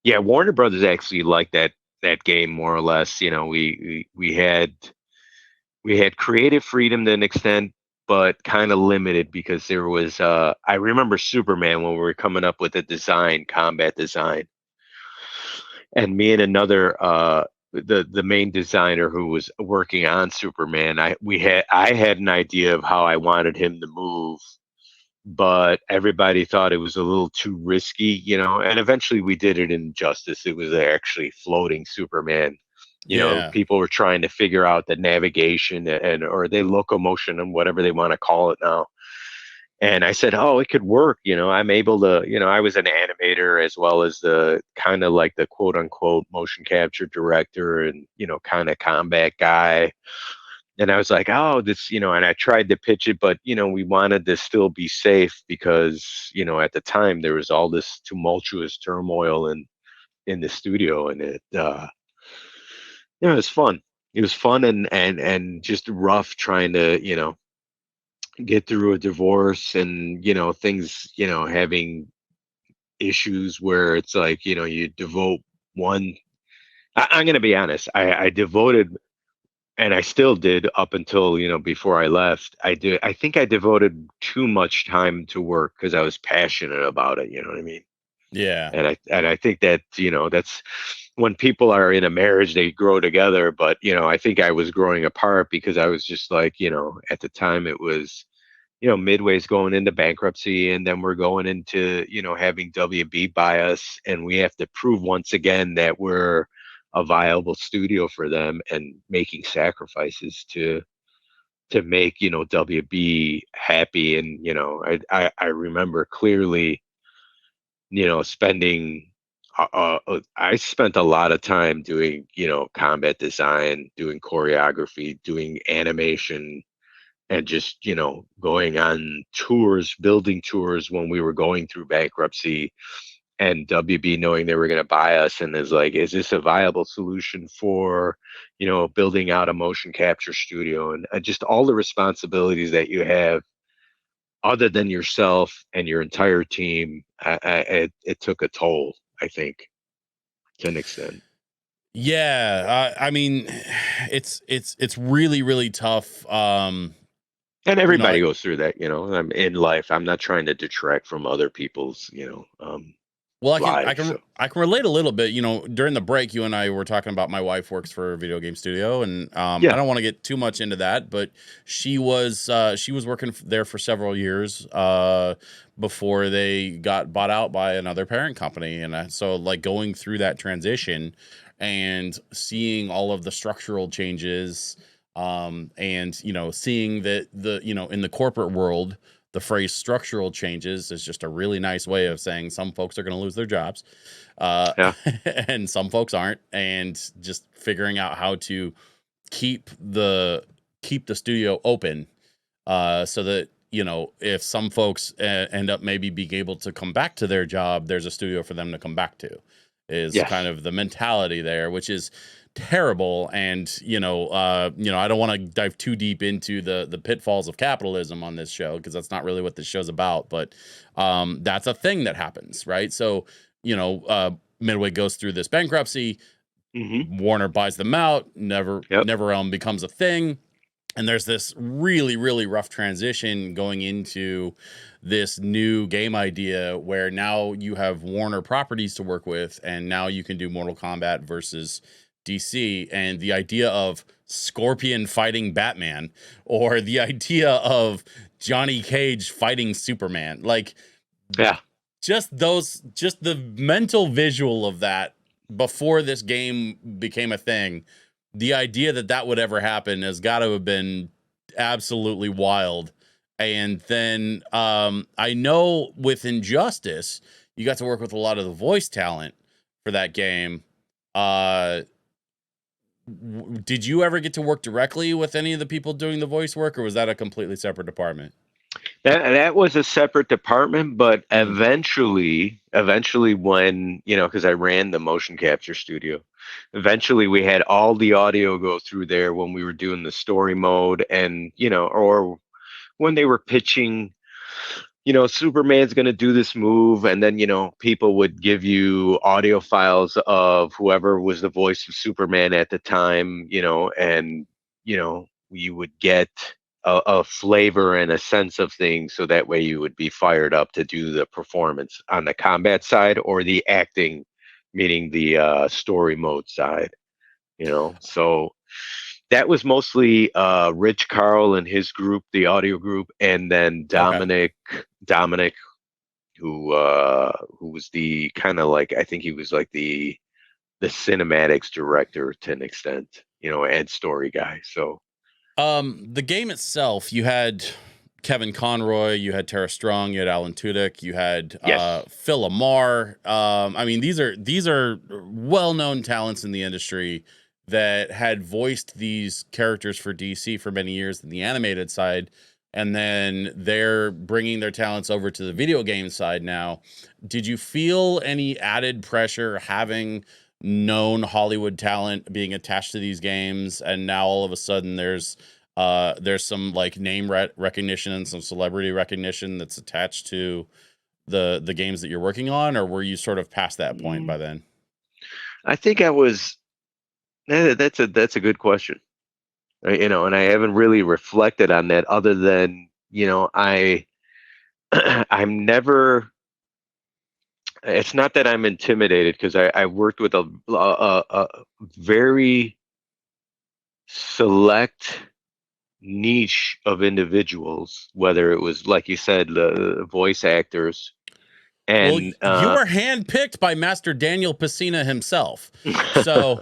yeah, Warner Brothers actually liked that game more or less. We had creative freedom to an extent, but kind of limited because there was I remember Superman when we were coming up with a combat design. and me and another the main designer who was working on Superman, I had an idea of how I wanted him to move, but everybody thought it was a little too risky, and eventually we did it in Justice. It was actually floating Superman. Yeah. People were trying to figure out the navigation and or the locomotion and whatever they want to call it now. And I said, oh, it could work. I'm able to, I was an animator as well as the kind of like the quote unquote motion capture director and, kind of combat guy. And I was like, oh, this, and I tried to pitch it, but, we wanted to still be safe because, at the time there was all this tumultuous turmoil in the studio, and it was fun. It was fun and just rough trying to, get through a divorce and, things, having issues where it's like, you devote one. I'm going to be honest. I devoted, and I still did up until, before I left. I think I devoted too much time to work because I was passionate about it. You know what I mean? Yeah. And I think that, that's when people are in a marriage, they grow together. But, I think I was growing apart because I was just like, at the time it was, Midway's going into bankruptcy, and then we're going into, having WB buy us, and we have to prove once again that we're a viable studio for them, and making sacrifices to make, WB happy. And, I remember clearly, spending I spent a lot of time doing, combat design, doing choreography, doing animation, and just, going on tours, building tours when we were going through bankruptcy, and WB knowing they were going to buy us, and is like, is this a viable solution for, building out a motion capture studio, and just all the responsibilities that you have other than yourself and your entire team. It took a toll, I think, to an extent. Yeah. I mean, it's really, really tough. And You know, everybody goes through that, I'm in life. I'm not trying to detract from other people's, well, lives. So. I can relate a little bit. During the break, you and I were talking about my wife works for a video game studio, and I Yeah. don't want to get too much into that, but she was working there for several years before they got bought out by another parent company, and so like going through that transition and seeing all of the structural changes, and seeing that in the corporate world, the phrase structural changes is just a really nice way of saying some folks are going to lose their jobs, Yeah. and some folks aren't, and just figuring out how to keep the studio open, so that if some folks end up maybe being able to come back to their job, there's a studio for them to come back to, is Yes. kind of the mentality there, which is terrible. And I don't want to dive too deep into the pitfalls of capitalism on this show, because that's not really what this show's about, but that's a thing that happens, right? So Midway goes through this bankruptcy. Mm-hmm. Warner buys them out. Yep. NeverRealm becomes a thing. And there's this really, really rough transition going into this new game idea where now you have Warner properties to work with, and now you can do Mortal Kombat versus DC. And the idea of Scorpion fighting Batman, or the idea of Johnny Cage fighting Superman, like, Yeah. just the mental visual of that before this game became a thing. The idea that would ever happen has got to have been absolutely wild. And then I know with Injustice, you got to work with a lot of the voice talent for that game. Did you ever get to work directly with any of the people doing the voice work, or was that a completely separate department? That was a separate department, but eventually when, because I ran the motion capture studio, eventually we had all the audio go through there when we were doing the story mode, and, or when they were pitching, Superman's going to do this move, and then, people would give you audio files of whoever was the voice of Superman at the time, and, you would get a flavor and a sense of things, so that way you would be fired up to do the performance on the combat side or the acting meaning the story mode side. So that was mostly Rich Carl and his group, the audio group, and then Okay. Dominic, who was the kind of like, I think he was like the cinematics director to an extent, and story guy. So The game itself, you had Kevin Conroy, you had Tara Strong, you had Alan Tudyk, you had yes, Phil Lamar. I mean, these are well-known talents in the industry that had voiced these characters for DC for many years in the animated side, and then they're bringing their talents over to the video game side now. Did you feel any added pressure having known Hollywood talent being attached to these games, and now all of a sudden there's some like name recognition and some celebrity recognition that's attached to the games that you're working on, or were you sort of past that point by then? I think I was. That's a good question. And I haven't really reflected on that other than, I'm never. It's not that I'm intimidated because I worked with a very select niche of individuals, whether it was, like you said, the voice actors Well, and you were handpicked by Master Daniel Pesina himself. So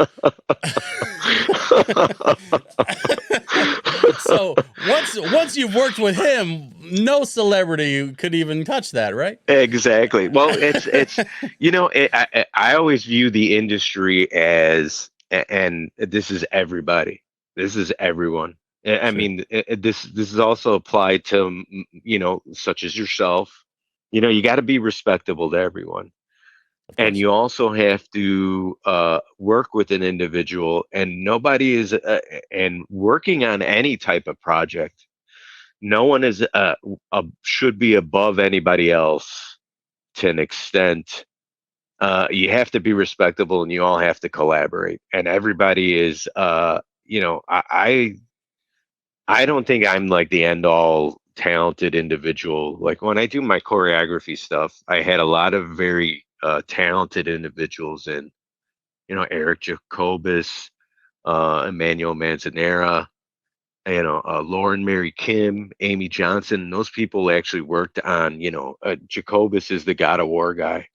so once you've worked with him, no celebrity could even touch that, right? Exactly. Well, it's I always view the industry as, and this is everybody. This is everyone. I Sure. mean, this is also applied to such as yourself. You got to be respectable to everyone, Of and course. you also have to work with an individual. And nobody is, and working on any type of project, no one is should be above anybody else to an extent. You have to be respectable, and you all have to collaborate. And everybody is, I don't think I'm like the end all talented individual. Like when I do my choreography stuff, I had a lot of very talented individuals in, Eric Jacobus, Emmanuel Manzanera, Lauren Mary Kim, Amy Johnson. Those people actually worked on, Jacobus is the God of War guy.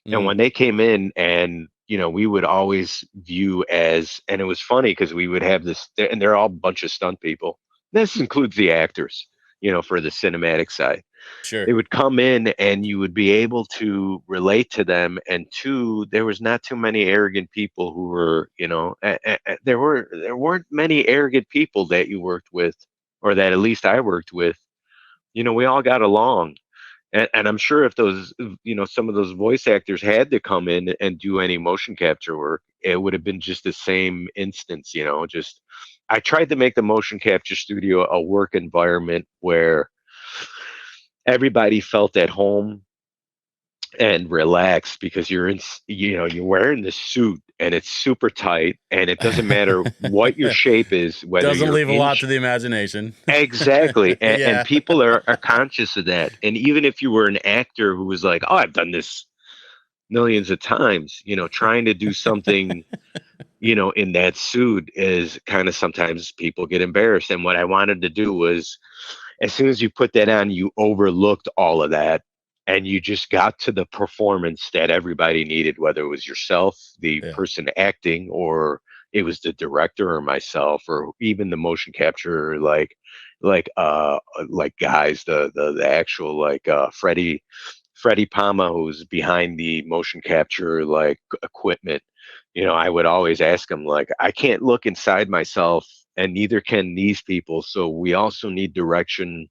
And Mm, when they came in, and we would always view as, and it was funny because we would have this, and they're all a bunch of stunt people. This includes the actors, for the cinematic side. sure. They would come in, and you would be able to relate to them. And two, there was not too many arrogant people who were, there weren't many arrogant people that you worked with, or that at least I worked with. We all got along. And I'm sure if those, some of those voice actors had to come in and do any motion capture work, it would have been just the same instance, just I tried to make the motion capture studio a work environment where everybody felt at home and relaxed, because you're wearing this suit, and it's super tight, and it doesn't matter what your shape is, whether Doesn't you're leave a in. lot to the imagination. Exactly. And Yeah. people are conscious of that. And even if you were an actor who was like, oh, I've done this millions of times, trying to do something, in that suit is kind of, sometimes people get embarrassed. And what I wanted to do was, as soon as you put that on, you overlooked all of that, and you just got to the performance that everybody needed, whether it was yourself, the Yeah. person acting, or it was the director or myself, or even the motion capture, like guys, the actual, like Freddie Palma, who's behind the motion capture like equipment. I would always ask him, like, I can't look inside myself, and neither can these people. So we also need direction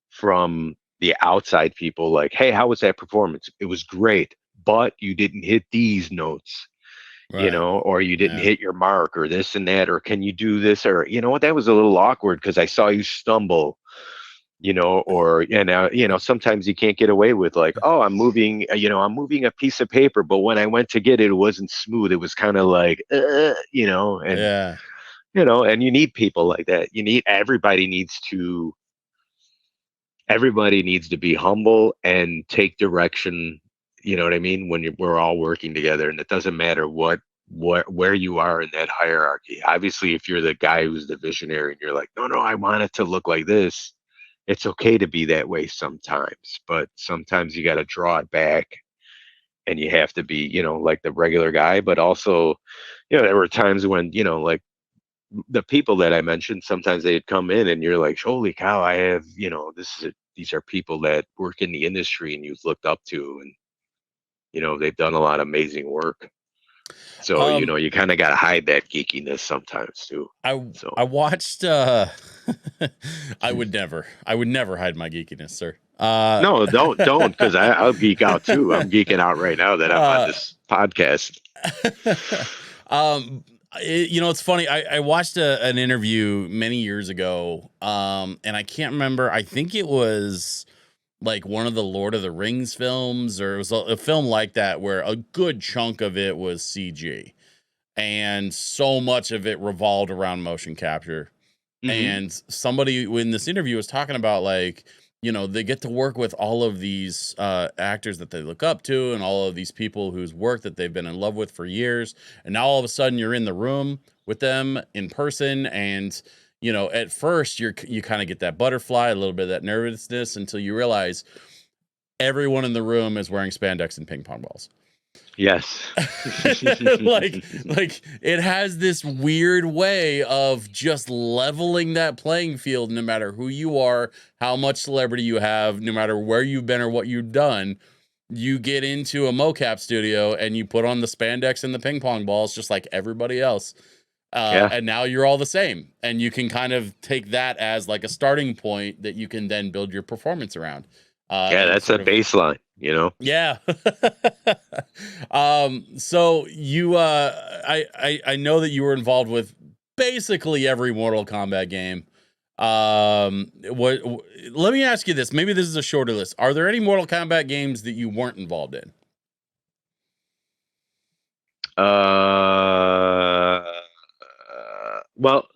from the outside people, like, hey, how was that performance? It was great, but you didn't hit these notes, Right. or you didn't Yeah. hit your mark, or this and that, or can you do this, or what, that was a little awkward because I saw you stumble, or sometimes you can't get away with, like, oh, I'm moving, I'm moving a piece of paper, but when I went to get it, it wasn't smooth. It was kind of like, and Yeah. and you need people like that. Everybody needs to be humble and take direction, you know what I mean? When we're all working together, and it doesn't matter where you are in that hierarchy. Obviously, if you're the guy who's the visionary and you're like, no, I want it to look like this, it's okay to be that way sometimes, but sometimes you got to draw it back and you have to be, like the regular guy. But also, there were times when, like the people that I mentioned, sometimes they'd come in and you're like, holy cow, I have, these are people that work in the industry and you've looked up to, and, they've done a lot of amazing work. So, you kind of got to hide that geekiness sometimes too. I watched, I would never hide my geekiness, sir. No, don't, because I'll geek out too. I'm geeking out right now that I'm on this podcast. It's funny. I watched an interview many years ago, and I can't remember. I think it was like one of the Lord of the Rings films, or it was a film like that where a good chunk of it was CG, and so much of it revolved around motion capture. Mm-hmm. And somebody in this interview was talking about, like, they get to work with all of these actors that they look up to and all of these people whose work that they've been in love with for years. And now all of a sudden you're in the room with them in person. And, at first you kind of get that butterfly, a little bit of that nervousness, until you realize everyone in the room is wearing spandex and ping pong balls. Yes. like it has this weird way of just leveling that playing field, no matter who you are, how much celebrity you have, no matter where you've been or what you've done. You get into a mocap studio and you put on the spandex and the ping pong balls just like everybody else. And now you're all the same, and you can kind of take that as like a starting point that you can then build your performance around. That's a baseline, Yeah. So you, I know that you were involved with basically every Mortal Kombat game. Let me ask you this. Maybe this is a shorter list. Are there any Mortal Kombat games that you weren't involved in? Well,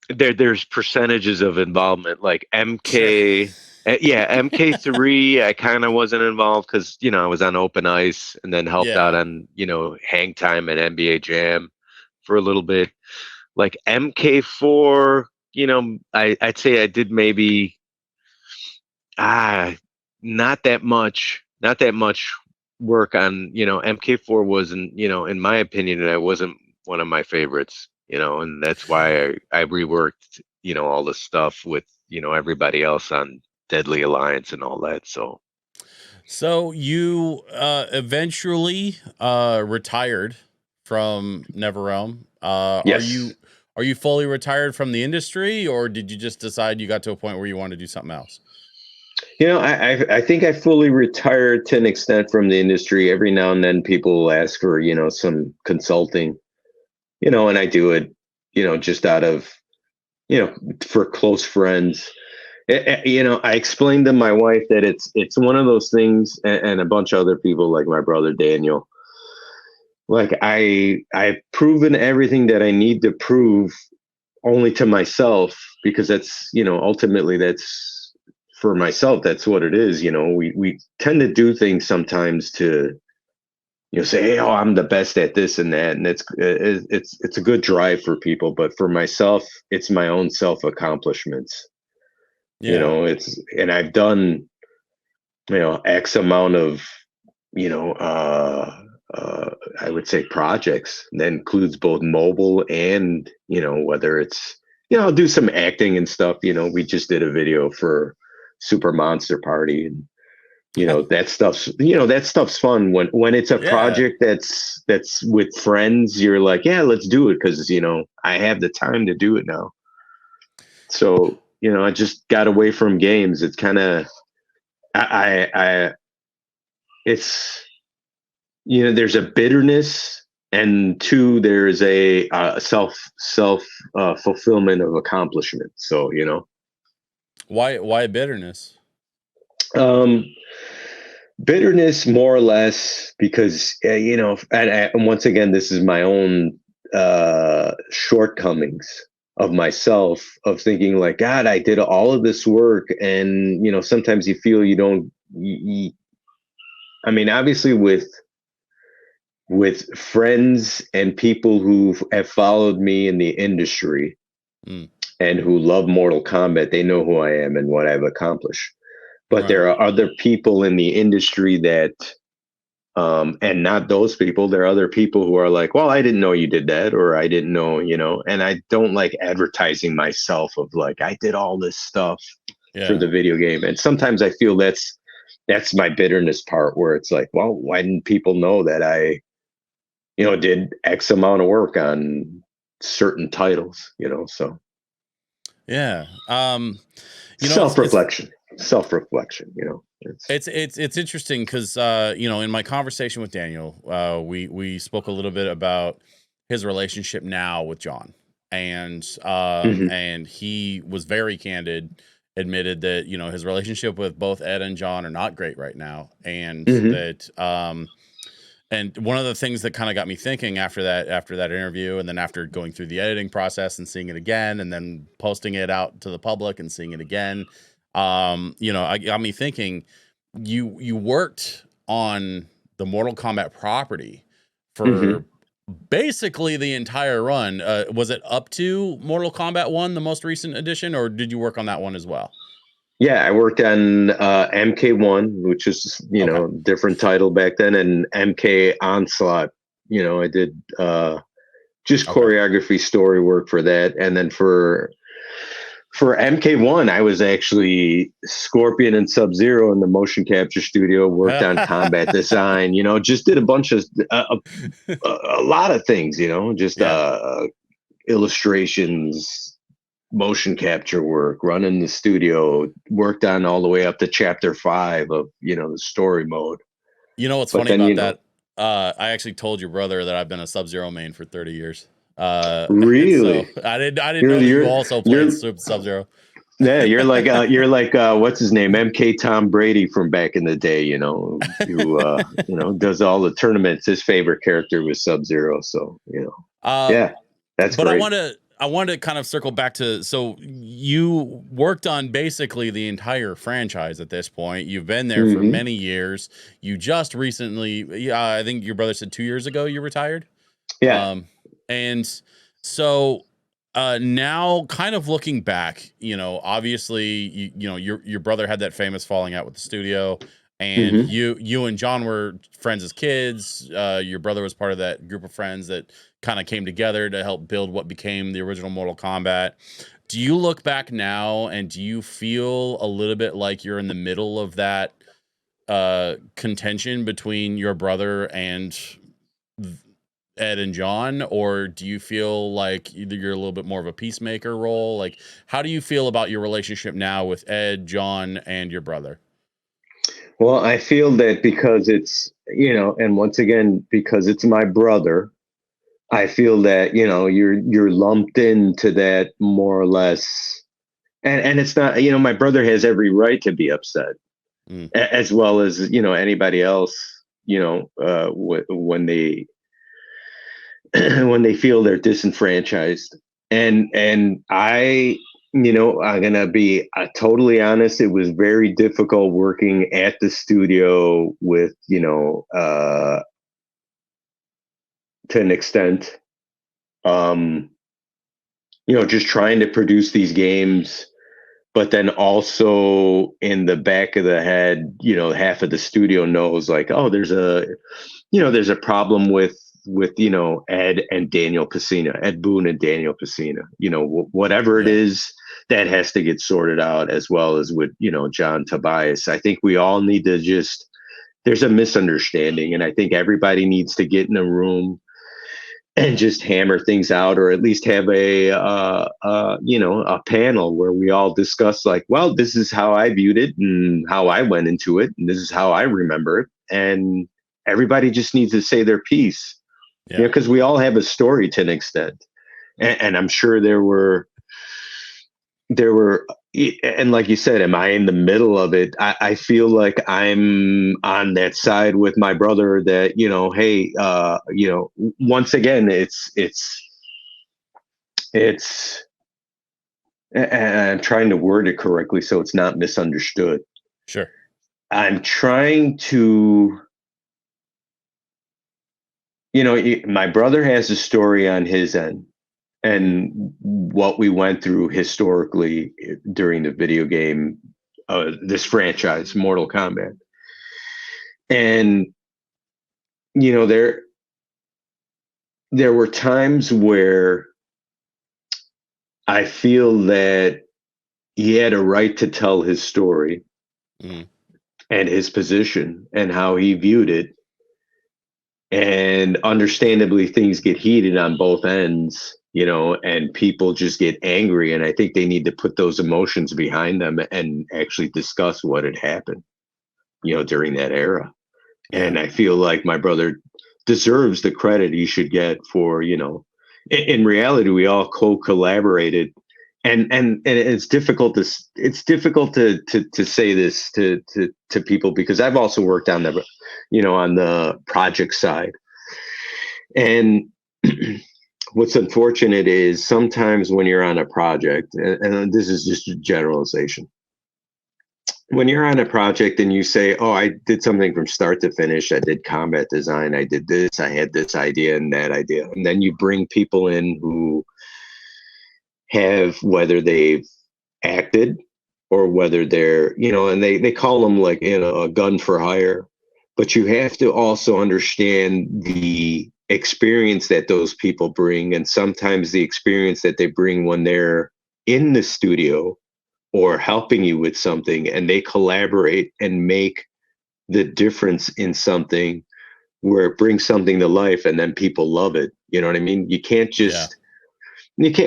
there's percentages of involvement, like MK. Sure. MK3, I kind of wasn't involved because, I was on Open Ice and then helped out on, Hang Time and NBA Jam for a little bit. Like MK4, I'd say I did maybe, not that much work on, MK4 wasn't, in my opinion, it wasn't one of my favorites, and that's why I reworked, all the stuff with, everybody else on Deadly Alliance and all that. So you eventually retired from NeatherRealm. Yes. Are you fully retired from the industry, or did you just decide you got to a point where you wanted to do something else? I think I fully retired to an extent from the industry. Every now and then people will ask for, some consulting, and I do it, just out of, for close friends. I explained to my wife that it's one of those things, and a bunch of other people like my brother Daniel. Like I've proven everything that I need to prove only to myself, because that's, ultimately that's for myself. That's what it is. We tend to do things sometimes to, say, hey, oh, I'm the best at this and that. And it's a good drive for people. But for myself, it's my own self accomplishments. Yeah. And I've done, X amount of, I would say projects that includes both mobile and, whether it's, I'll do some acting and stuff. We just did a video for Super Monster Party, and, that stuff's fun when it's a project that's with friends. You're like, yeah, let's do it. Cause I have the time to do it now. So, I just got away from games. It's kind of, it's, there's a bitterness, and two, there's a self fulfillment of accomplishment. So, why bitterness? Bitterness, more or less, because, and once again, this is my own shortcomings of myself, of thinking like, God, I did all of this work, and sometimes you feel you don't I mean, obviously with friends and people who have followed me in the industry Mm, and who love Mortal Kombat, they know who I am and what I've accomplished. But right. there are other people in the industry that, and not those people. There are other people who are like, well, I didn't know you did that, or I didn't know, and I don't like advertising myself of like, I did all this stuff for Yeah. the video game. And sometimes I feel that's my bitterness part where it's like, well, why didn't people know that I, did X amount of work on certain titles, so Yeah. It's self-reflection, self-reflection, it's, it's interesting because in my conversation with Daniel, we spoke a little bit about his relationship now with John, Mhm, and he was very candid, admitted that his relationship with both Ed and John are not great right now, and mhm, that and one of the things that kind of got me thinking after that interview, and then after going through the editing process and seeing it again, and then posting it out to the public and seeing it again, I got me thinking. You worked on the Mortal Kombat property mhm. for basically the entire run. Was it up to Mortal Kombat 1, the most recent edition, or did you work on that one as well? Yeah, I worked on MK1, which is, Okay. different title back then, and MK Onslaught. I did just Okay. choreography, story work for that, and then for MK1, I was actually Scorpion and Sub-Zero in the motion capture studio. Worked on combat design. Just did a bunch of a lot of things. Just Yeah. illustrations, motion capture work, running the studio, worked on all the way up to chapter 5 of, the story mode. You know what's But funny then, about that? I actually told your brother that I've been a Sub-Zero main for 30 years. And so really, I didn't you're know that you you're also played you're Sub-Zero. yeah, you're like what's his name? MK Tom Brady from back in the day, who does all the tournaments. His favorite character was Sub-Zero, so, Uh, yeah, that's but I great. want to I wanted to kind of circle back to, so you worked on basically the entire franchise at this point. You've been there for Hmm. many years. You just recently, yeah, I think your brother said 2 years ago you retired. Yeah. And so now kind of looking back, obviously your brother had that famous falling out with the studio, and Hmm. you and John were friends as kids. Your brother was part of that group of friends that kind of came together to help build what became the original Mortal Kombat. Do you look back now and do you feel a little bit like you're in the middle of that contention between your brother and Ed and John, or do you feel like either you're a little bit more of a peacemaker role? Like, how do you feel about your relationship now with Ed, John, and your brother? Well, I feel that because it's, and once again, because it's my brother, I feel that, you're lumped into that more or less. And it's not, my brother has every right to be upset, Mm, as well as, anybody else, when they when they feel they're disenfranchised. And I'm gonna be totally honest. It was very difficult working at the studio with, to an extent, um, just trying to produce these games, but then also in the back of the head, half of the studio knows like, oh, there's a problem with Ed and Daniel Pesina, Ed Boon and Daniel Pesina. Whatever it yeah. is, that has to get sorted out, as well as with John Tobias. I think we all need to just. There's a misunderstanding, and I think everybody needs to get in a room and just hammer things out, or at least have a panel where we all discuss like, well, this is how I viewed it and how I went into it, and this is how I remember it, and everybody just needs to say their piece, Yeah. because we all have a story to an extent. And I'm sure there were, and like you said, am I in the middle of it? I feel like I'm on that side with my brother that, hey, once again, it's and I'm trying to word it correctly so it's not misunderstood. Sure. I'm trying to my brother has a story on his end and what we went through historically during the video game, this franchise, Mortal Kombat. And, there were times where I feel that he had a right to tell his story and his position and how he viewed it. And understandably, things get heated on both ends, and people just get angry. And I think they need to put those emotions behind them and actually discuss what had happened, during that era. And I feel like my brother deserves the credit he should get for, in reality, we all co-collaborated. And it's difficult to say this to people, because I've also worked on on the project side. And what's unfortunate is sometimes when you're on a project, and this is just a generalization, when you're on a project and you say, oh, I did something from start to finish, I did combat design, I did this, I had this idea and that idea, and then you bring people in who have, whether they've acted or whether they're, and they call them like, a gun for hire, but you have to also understand the experience that those people bring, and sometimes the experience that they bring when they're in the studio or helping you with something, and they collaborate and make the difference in something where it brings something to life and then people love it. You know what I mean? You can't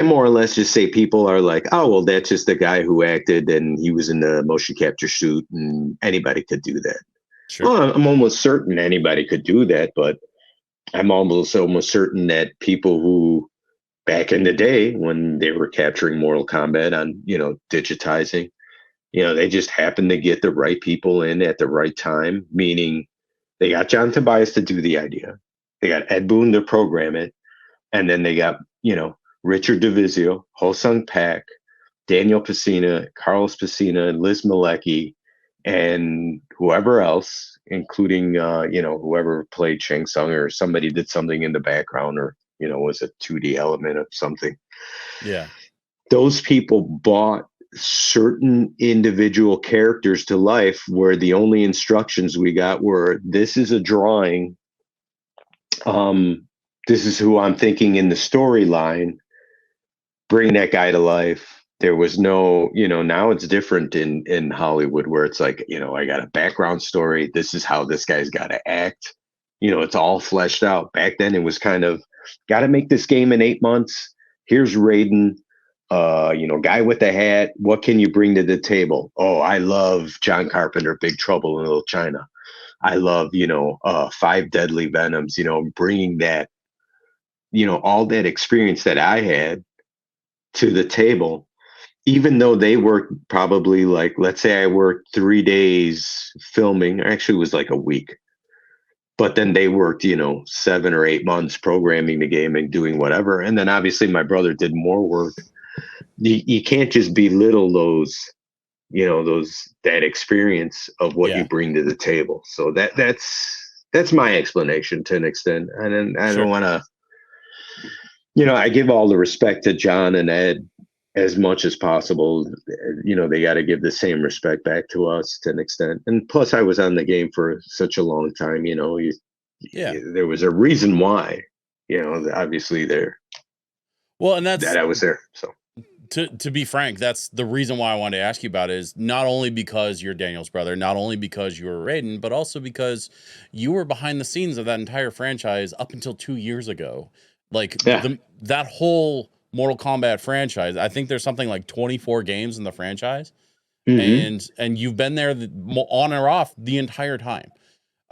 more or less just say people are like, oh, well, that's just the guy who acted and he was in the motion capture suit and anybody could do that. Sure. Well, I'm almost certain anybody could do that, but I'm almost certain that people who, back in the day when they were capturing Mortal Kombat on, digitizing, they just happened to get the right people in at the right time, meaning they got John Tobias to do the idea. They got Ed Boon to program it. And then they got, Richard DeVizio, Ho-Sung Pak, Daniel Pesina, Carlos Pesina, Liz Malecki, and whoever else, including, whoever played Shang Tsung, or somebody did something in the background, or, was a 2D element of something. Yeah. Those people bought certain individual characters to life, where the only instructions we got were, this is a drawing. This is who I'm thinking in the storyline. Bring that guy to life. There was no, now it's different in Hollywood, where it's like, I got a background story. This is how this guy's got to act. It's all fleshed out. Back then it was kind of, got to make this game in 8 months. Here's Raiden, guy with the hat. What can you bring to the table? Oh, I love John Carpenter, Big Trouble in Little China. I love, Five Deadly Venoms, bringing that, all that experience that I had to the table, even though they worked probably, like, let's say I worked 3 days filming, actually it was like a week, but then they worked, 7 or 8 months programming the game and doing whatever. And then obviously my brother did more work. You can't just belittle those, that experience of what you bring to the table. So that's my explanation to an extent. And I don't want to, I give all the respect to John and Ed as much as possible. They got to give the same respect back to us to an extent. And plus I was on the game for such a long time, there was a reason why, obviously well, and that I was there. So to be frank, that's the reason why I wanted to ask you about it, is not only because you're Daniel's brother, not only because you were Raiden, but also because you were behind the scenes of that entire franchise up until 2 years ago. Like that whole Mortal Kombat franchise, I think there's something like 24 games in the franchise, and you've been there on or off the entire time.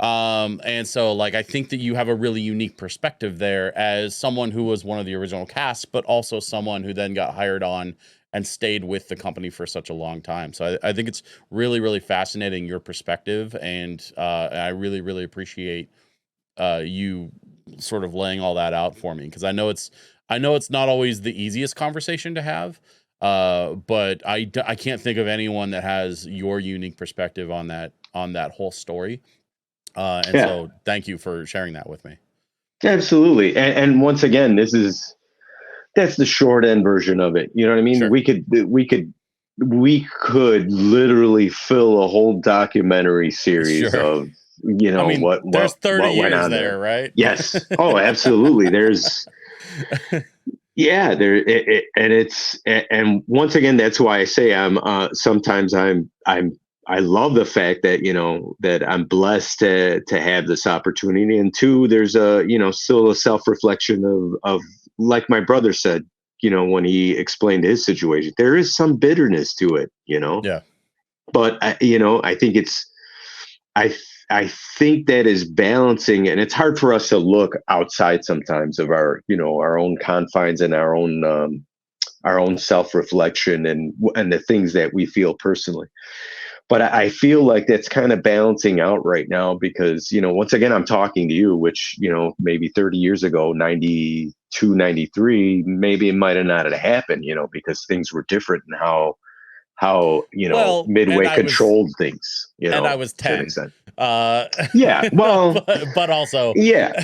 And so, like, I think that you have a really unique perspective there as someone who was one of the original cast, but also someone who then got hired on and stayed with the company for such a long time. So I think it's really, really fascinating, your perspective, and I really, really appreciate you sort of laying all that out for me, because I know it's not always the easiest conversation to have, but I can't think of anyone that has your unique perspective on that whole story. So thank you for sharing that with me. Absolutely. And once again, that's the short end version of it. You know what I mean? Sure. We could literally fill a whole documentary series Sure. of, I mean, there's 30 what went years on there, right? Yes. Oh, absolutely. Yeah, and once again, that's why I say sometimes I love the fact that, that I'm blessed to have this opportunity. And two, there's still a self-reflection of, like my brother said, when he explained his situation, there is some bitterness to it, Yeah. but I think I I think that is balancing, and it's hard for us to look outside sometimes of our own confines and our own self reflection and the things that we feel personally. But I feel like that's kind of balancing out right now because once again I'm talking to you, which maybe 30 years ago, 92, 93, maybe it might have not have happened, because things were different and how Well, Midway controlled things, and I was to an 10. extent. Yeah, well, but also, yeah,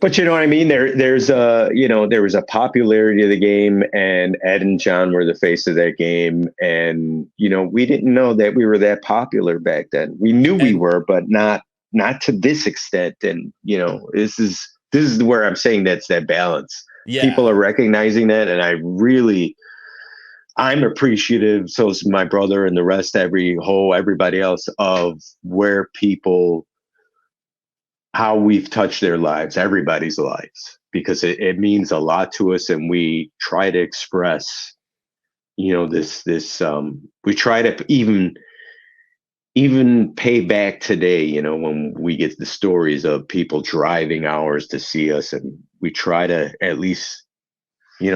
but you know what I mean. There was a popularity of the game, and Ed and John were the face of that game, and we didn't know that we were that popular back then. We knew we And- were, but not to this extent. And this is where I'm saying that's that balance. yeah, People are recognizing that, and I'm appreciative. So is my brother and the rest, everybody else, of where people, how we've touched their lives, everybody's lives, because it means a lot to us. And we try to express, we try to even pay back today, when we get the stories of people driving hours to see us, and we try to at least, we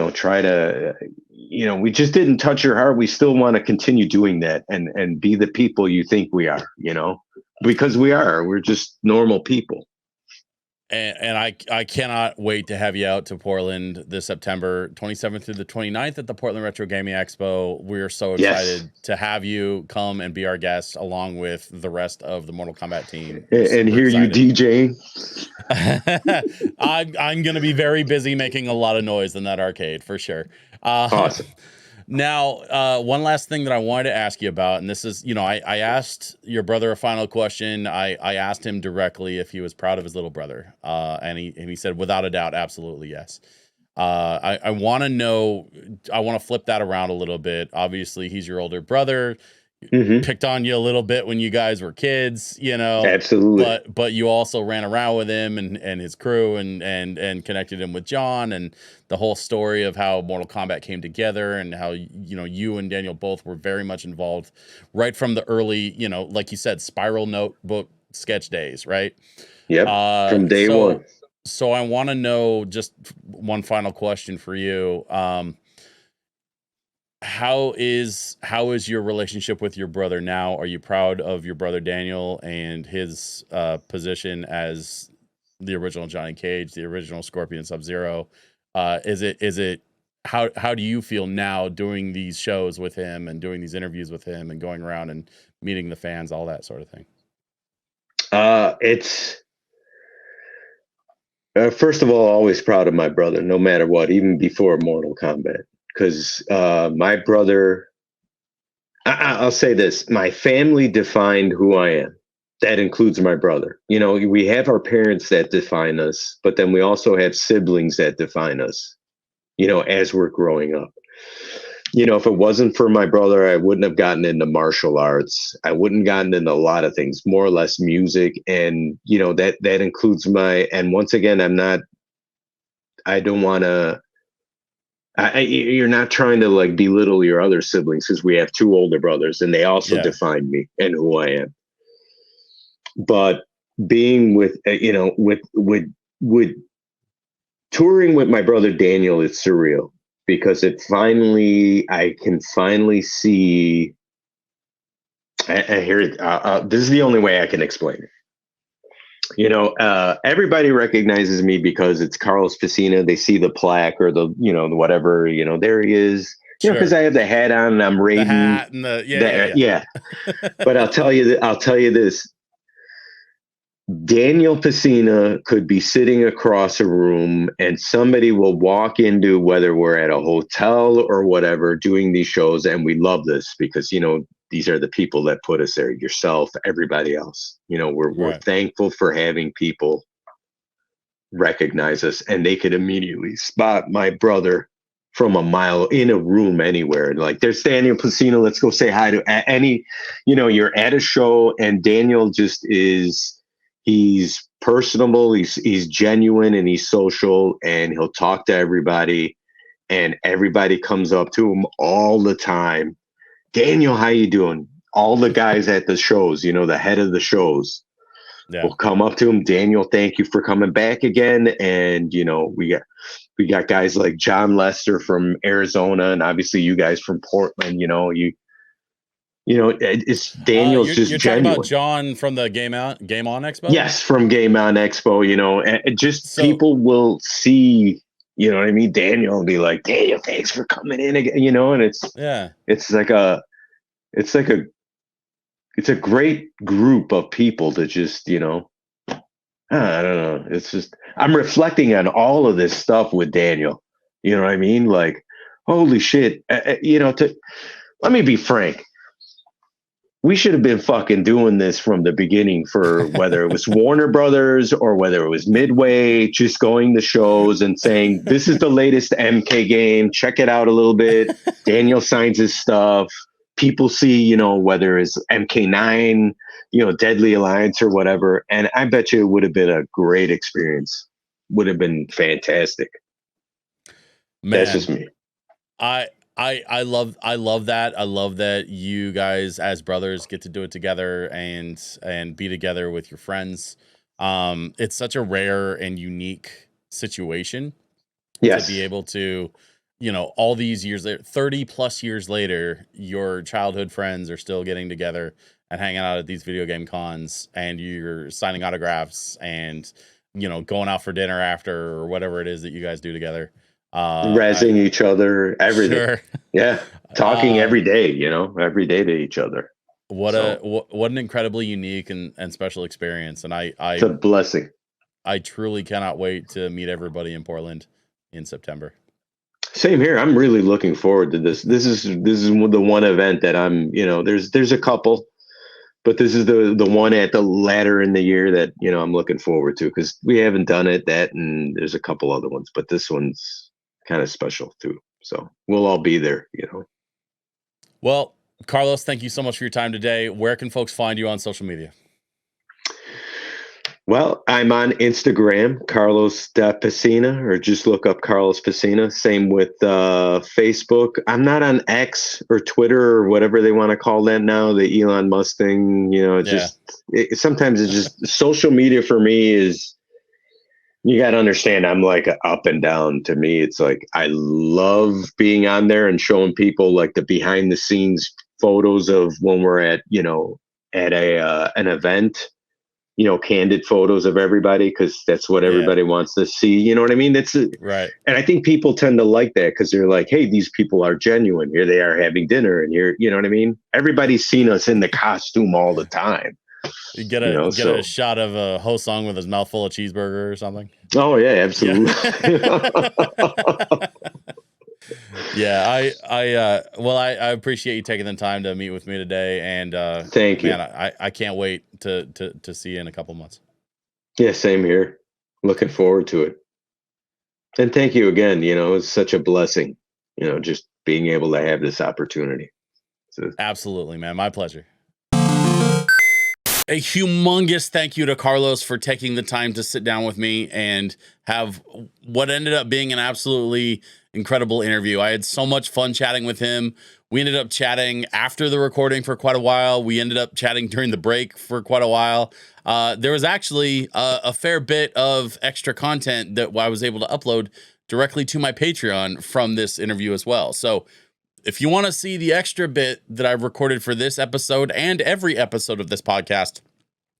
just didn't touch your heart. We still want to continue doing that and be the people you think we are, because we're just normal people. and I cannot wait to have you out to Portland this September 27th through the 29th at the Portland Retro Gaming Expo. We're so excited to have you come and be our guest along with the rest of the Mortal Kombat team. And hear excited. you DJ. I'm going to be very busy making a lot of noise in that arcade for sure. Awesome. Now, one last thing that I wanted to ask you about, and this is, I asked your brother a final question. I asked him directly if he was proud of his little brother, and he said, without a doubt, absolutely yes. I want to know, I want to flip that around a little bit. Obviously, he's your older brother. Mm-hmm. Picked on you a little bit when you guys were kids, Absolutely. but you also ran around with him and his crew and connected him with John, and the whole story of how Mortal Kombat came together and how, you and Daniel both were very much involved right from the early, like you said, spiral notebook sketch days, right? Yep. From day one. So I want to know, just one final question for you. How is your relationship with your brother now? Are you proud of your brother Daniel and his position as the original Johnny Cage, the original Scorpion Sub-Zero? Is it how do you feel now doing these shows with him and doing these interviews with him and going around and meeting the fans, all that sort of thing? It's first of all, always proud of my brother, no matter what, even before Mortal Kombat. Because my brother, I'll say this, my family defined who I am. That includes my brother. We have our parents that define us, but then we also have siblings that define us, as we're growing up. If it wasn't for my brother, I wouldn't have gotten into martial arts. I wouldn't gotten into a lot of things, more or less music. And, that includes and once again, I don't want to, you're not trying to like belittle your other siblings, because we have two older brothers and they also define me and who I am. But being with touring with my brother Daniel, it's surreal, because I can finally see. I hear it. This is the only way I can explain it. Everybody recognizes me because it's Carlos Pesina. They see the plaque or the whatever, there he is. Because I have the hat on and I'm Raiden. The hat and yeah. But I'll tell you this. Daniel Pesina could be sitting across a room and somebody will walk into, whether we're at a hotel or whatever, doing these shows. And we love this because, these are the people that put us there, yourself, everybody else. We're thankful for having people recognize us, and they could immediately spot my brother from a mile in a room anywhere. Like, there's Daniel Pesina. Let's go say hi to any, you're at a show and Daniel just he's personable, he's genuine, and he's social, and he'll talk to everybody, and everybody comes up to him all the time. Daniel, how you doing? All the guys at the shows, the head of the shows will come up to him. Daniel, thank you for coming back again. And, we got guys like John Lester from Arizona, and obviously you guys from Portland. It's Daniel's just you're genuine. Talking about John from the Game On Expo? Yes, from Game On Expo, and just people will see, what I mean? Daniel will be like, Daniel, thanks for coming in again, and it's a great group of people to just, I don't know. It's just, I'm reflecting on all of this stuff with Daniel, you know what I mean? Like, holy shit, let me be frank. We should have been fucking doing this from the beginning, for whether it was Warner Brothers or whether it was Midway, just going to shows and saying, this is the latest MK game. Check it out a little bit. Daniel signs his stuff. People see, whether it's MK9, Deadly Alliance or whatever. And I bet you it would have been a great experience. Would have been fantastic. Man, that's just me. I love that. I love that you guys as brothers get to do it together and be together with your friends. It's such a rare and unique situation to be able to, all these years later, 30 plus years later, your childhood friends are still getting together and hanging out at these video game cons, and you're signing autographs and, going out for dinner after, or whatever it is that you guys do together. Razzing each other, everything. Sure. Yeah. Talking every day, every day to each other. What an incredibly unique and special experience. And it's a blessing. I truly cannot wait to meet everybody in Portland in September. Same here. I'm really looking forward to this. This is the one event that I'm, there's a couple, but this is the one at the latter in the year that, I'm looking forward to, because we haven't done it, and there's a couple other ones, but this one's kind of special too. So we'll all be there, Well, Carlos, thank you so much for your time today. Where can folks find you on social media? Well, I'm on Instagram, Carlos Pesina, or just look up Carlos Pesina. Same with Facebook. I'm not on X or Twitter or whatever they want to call that now, the Elon Musk thing. Sometimes it's just social media for me is, you got to understand, I'm like up and down. To me, it's like I love being on there and showing people like the behind the scenes photos of when we're at an event, candid photos of everybody, because that's what everybody wants to see. You know what I mean? That's right. And I think people tend to like that because they're like, hey, these people are genuine. Here they are having dinner, and here, you know what I mean? Everybody's seen us in the costume all the time. You get a shot of a Ho Sung with his mouth full of cheeseburger or something. Oh yeah, absolutely. Yeah, I appreciate you taking the time to meet with me today, and thank you. Man, I can't wait to see you in a couple months. Yeah, same here. Looking forward to it. And thank you again. It's such a blessing. Just being able to have this opportunity. So. Absolutely, man. My pleasure. A humongous thank you to Carlos for taking the time to sit down with me and have what ended up being an absolutely incredible interview. I had so much fun chatting with him. We ended up chatting after the recording for quite a while. We ended up chatting during the break for quite a while. There was actually a fair bit of extra content that I was able to upload directly to my Patreon from this interview as well. So if you want to see the extra bit that I've recorded for this episode and every episode of this podcast,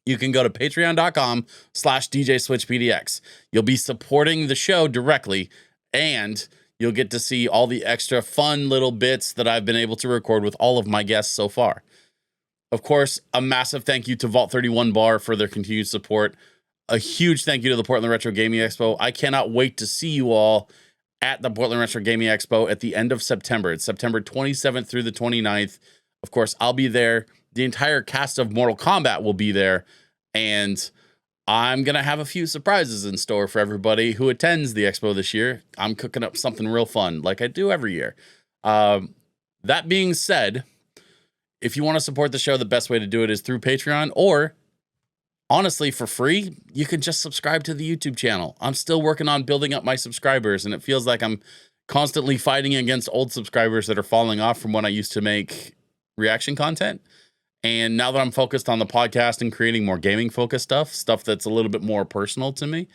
you can go to patreon.com/DJSwitchPDX. You'll be supporting the show directly, and you'll get to see all the extra fun little bits that I've been able to record with all of my guests so far. Of course, a massive thank you to Vault 31 Bar for their continued support. A huge thank you to the Portland Retro Gaming Expo. I cannot wait to see you all at the Portland Retro Gaming Expo at the end of September. It's September 27th through the 29th. Of course, I'll be there. The entire cast of Mortal Kombat will be there. And I'm going to have a few surprises in store for everybody who attends the expo this year. I'm cooking up something real fun like I do every year. That being said, if you want to support the show, the best way to do it is through Patreon, or honestly, for free, you can just subscribe to the YouTube channel. I'm still working on building up my subscribers, and it feels like I'm constantly fighting against old subscribers that are falling off from when I used to make reaction content. And now that I'm focused on the podcast and creating more gaming focused stuff that's a little bit more personal to me,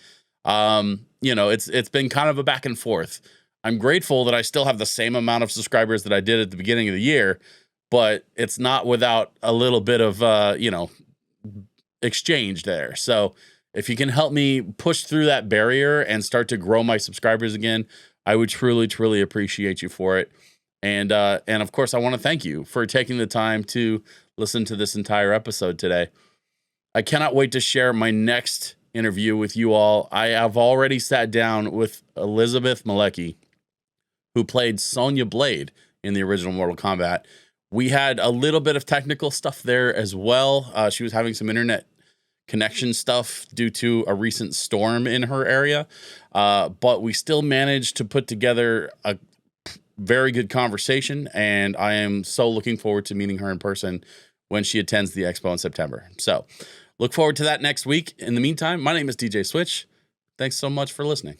it's been kind of a back and forth. I'm grateful that I still have the same amount of subscribers that I did at the beginning of the year, but it's not without a little bit of, exchange there. So if you can help me push through that barrier and start to grow my subscribers again, I would truly, truly appreciate you for it. And of course, I want to thank you for taking the time to listen to this entire episode today. I cannot wait to share my next interview with you all. I have already sat down with Elizabeth Malecki, who played Sonya Blade in the original Mortal Kombat. We had a little bit of technical stuff there as well. She was having some internet connection stuff due to a recent storm in her area. But we still managed to put together a very good conversation, and I am so looking forward to meeting her in person when she attends the expo in September. So look forward to that next week. In the meantime, my name is DJ Switch. Thanks so much for listening.